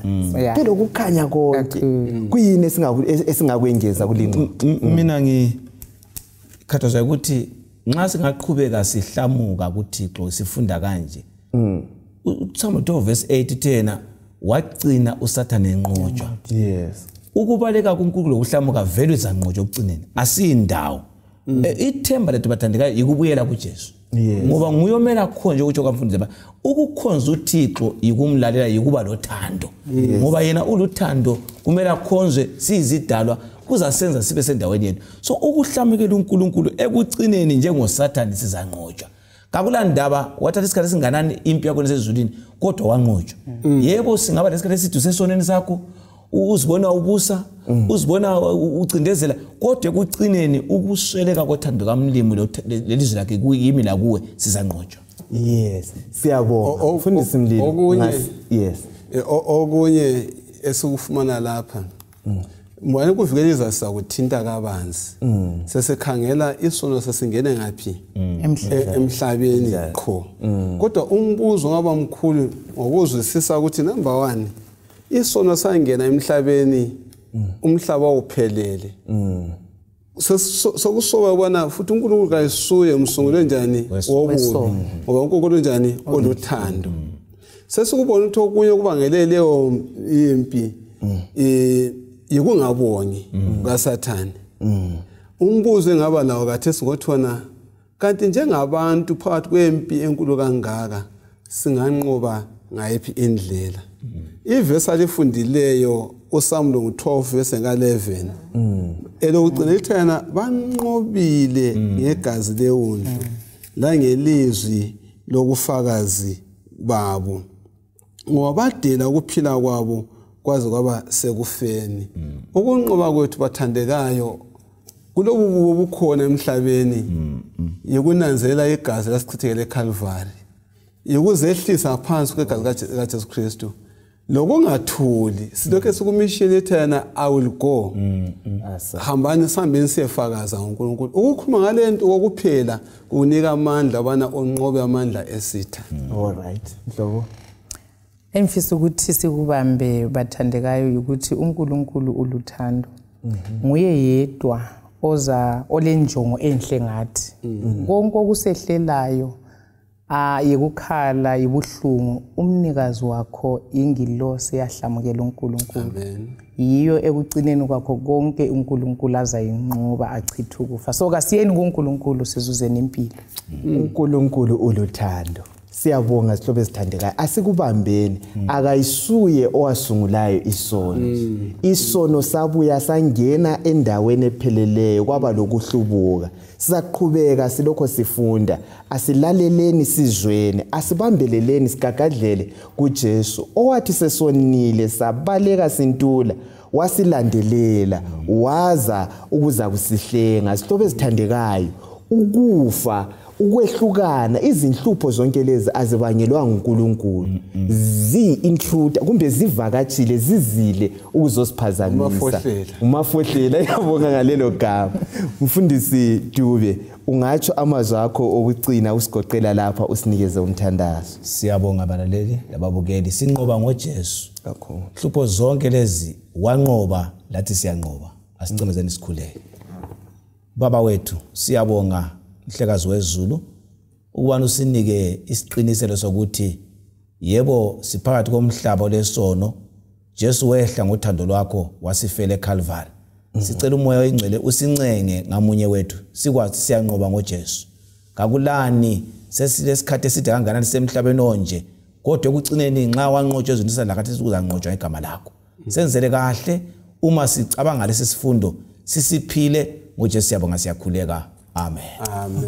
phela ukukhanya konke kuyini esingakwengeza kulinqo mina ngikhathazwa ukuthi nxa singaqhubeka sihlamuka kuThixo sifunda kanje uPsalm 2 verse 8 thena wagcina uSathane enqotshwa ukubaleka kuNkulunkulu lokuhlamuka vele izanqotshwa ekucineni asiyindawo ithemba lethu bathandekayo ikubuyela kuJesu ngoba nguyomela khonje ukuthi okamfundi zaba ukukhonza uThixo ikumlalela ikuba lothando ngoba yena uluthando kumele akhonzwe sizidalwa kuzasenza sibe sendaweni yethu so ukuhlamukela uNkulunkulu ekucineni njengoSathane sizanqotshwa kakulandaba wathatha isikhathi singanani impi yakho nesezulwini kodwa wanqotshwa yebo singaba lesikhathi esithi sesoneni sakho uzibona ubusa uzibona ucindezela kodwa ekucineni ukusweleka kothando kaMlimi lelizwe lakhe kuyimi la kuwe sizanqotshwa yes siyabonga ufundisa Mlimi yes okunye esikufumana lapha Mwana kuvikeleza sakuthinta kabanzi sesekhangela isono sesingene ngapi emhlabeni qho kodwa umbuzo ngaba mkhulu ngokuzwisisa ukuthi number 1 isono sangena emhlabeni umhlaba uphelele sokusoba bona futhi uNkulunkulu kayisuye umsungule njani wobubi ngoba uNkulunkulu njani oluthando sesikubona ukuthi okunye kubangele leyo impi yikungabongi kaSathane umbuzo engaba lawo kathesi ngothona kanti njengabantu phakathi kwempi enkulu kangaka singanqoba ngayiphi indlela ivesi alifundileyo uSamulo 12 verse 11 elokugcina lithana banqobile ngegazi leWundlu la ngelizwi lokufakazi babo ngoba badela ukuphila kwabo kwaze kwaba sekufeni ukunqoba kwethu bathandekayo kulobu bukhona emhlabeni yikunanzela igazi lasichithekele eCalvary yikuzehlisa phansi kwegazi kaJesu Kristu lokungathuli silokho sikumishini ethana I will go hambani sihambeni siyefakaza ngoNkulunkulu ukukhuluma ngalento kokuphela kunika amandla abana onqobe amandla esitha all right mhlobo Emfisa ukuthi sikubambe bathandekayo ukuthi uNkulunkulu uluthando nguye yedwa oza olenjongo enhle ngathi konke okusehlelayo yekukhala yibuhlungu umnikazi wakho ingilosi yahlamukela uNkulunkulu yiyo ekucineni kwakho konke uNkulunkulu azayinqoba achitha ukufa so kasiyeni kuNkulunkulu sizuzeni impilo uNkulunkulu uluthando siyabonga sihlobo esithandekayo asikubambeni akayisuye owasungulayo isono sabuya sangena endaweni epheleleyo kwaba lokuhlubuka sizaqhubeka silokho sifunda asilaleleni sizweni asibambeleleni sigagadlele kuJesu owathi sesonile sabaleka sintula wasilandelela waza ukuza kusihlenga sihlobo esithandekayo ukufa ukwehlukana izinhlupho zonke lezi azibangelwa nguNkulunkulu zi-intruder kumbe zivakatshile zizile ukuzosiphazamisa umafohlela yabonga ngalelo gama mfundisi Dube ungatsho amazwi akho okucina usigoqela lapha usinikeze umthandazo siyabonga abalaleli lababukeli sinqoba ngoJesu hlupho zonke lezi wanqoba lathi siyanqoba asicemezeni sikhuleke baba wethu siyabonga Mhlekazi wezulu ubani usinike isiqiniselo sokuthi yebo siphakathi komhlaba lesono Jesu wehla ngothando lwakho wasifela eCalvary sicela umoya oyingcwele usincenge ngamunye wethu sikwazi siyanqoba ngoJesu kakulani sesilesikhathi eside kanganani semhlabeni onje kodwa ekucineni nxa wanqotshwe ezweni lakathi sikuzanqotshwa igama lakho senzele kahle uma sicabanga lesi sifundo sisiphile ngoJesu siyabonga siyakhuleka Amen.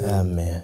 Amen.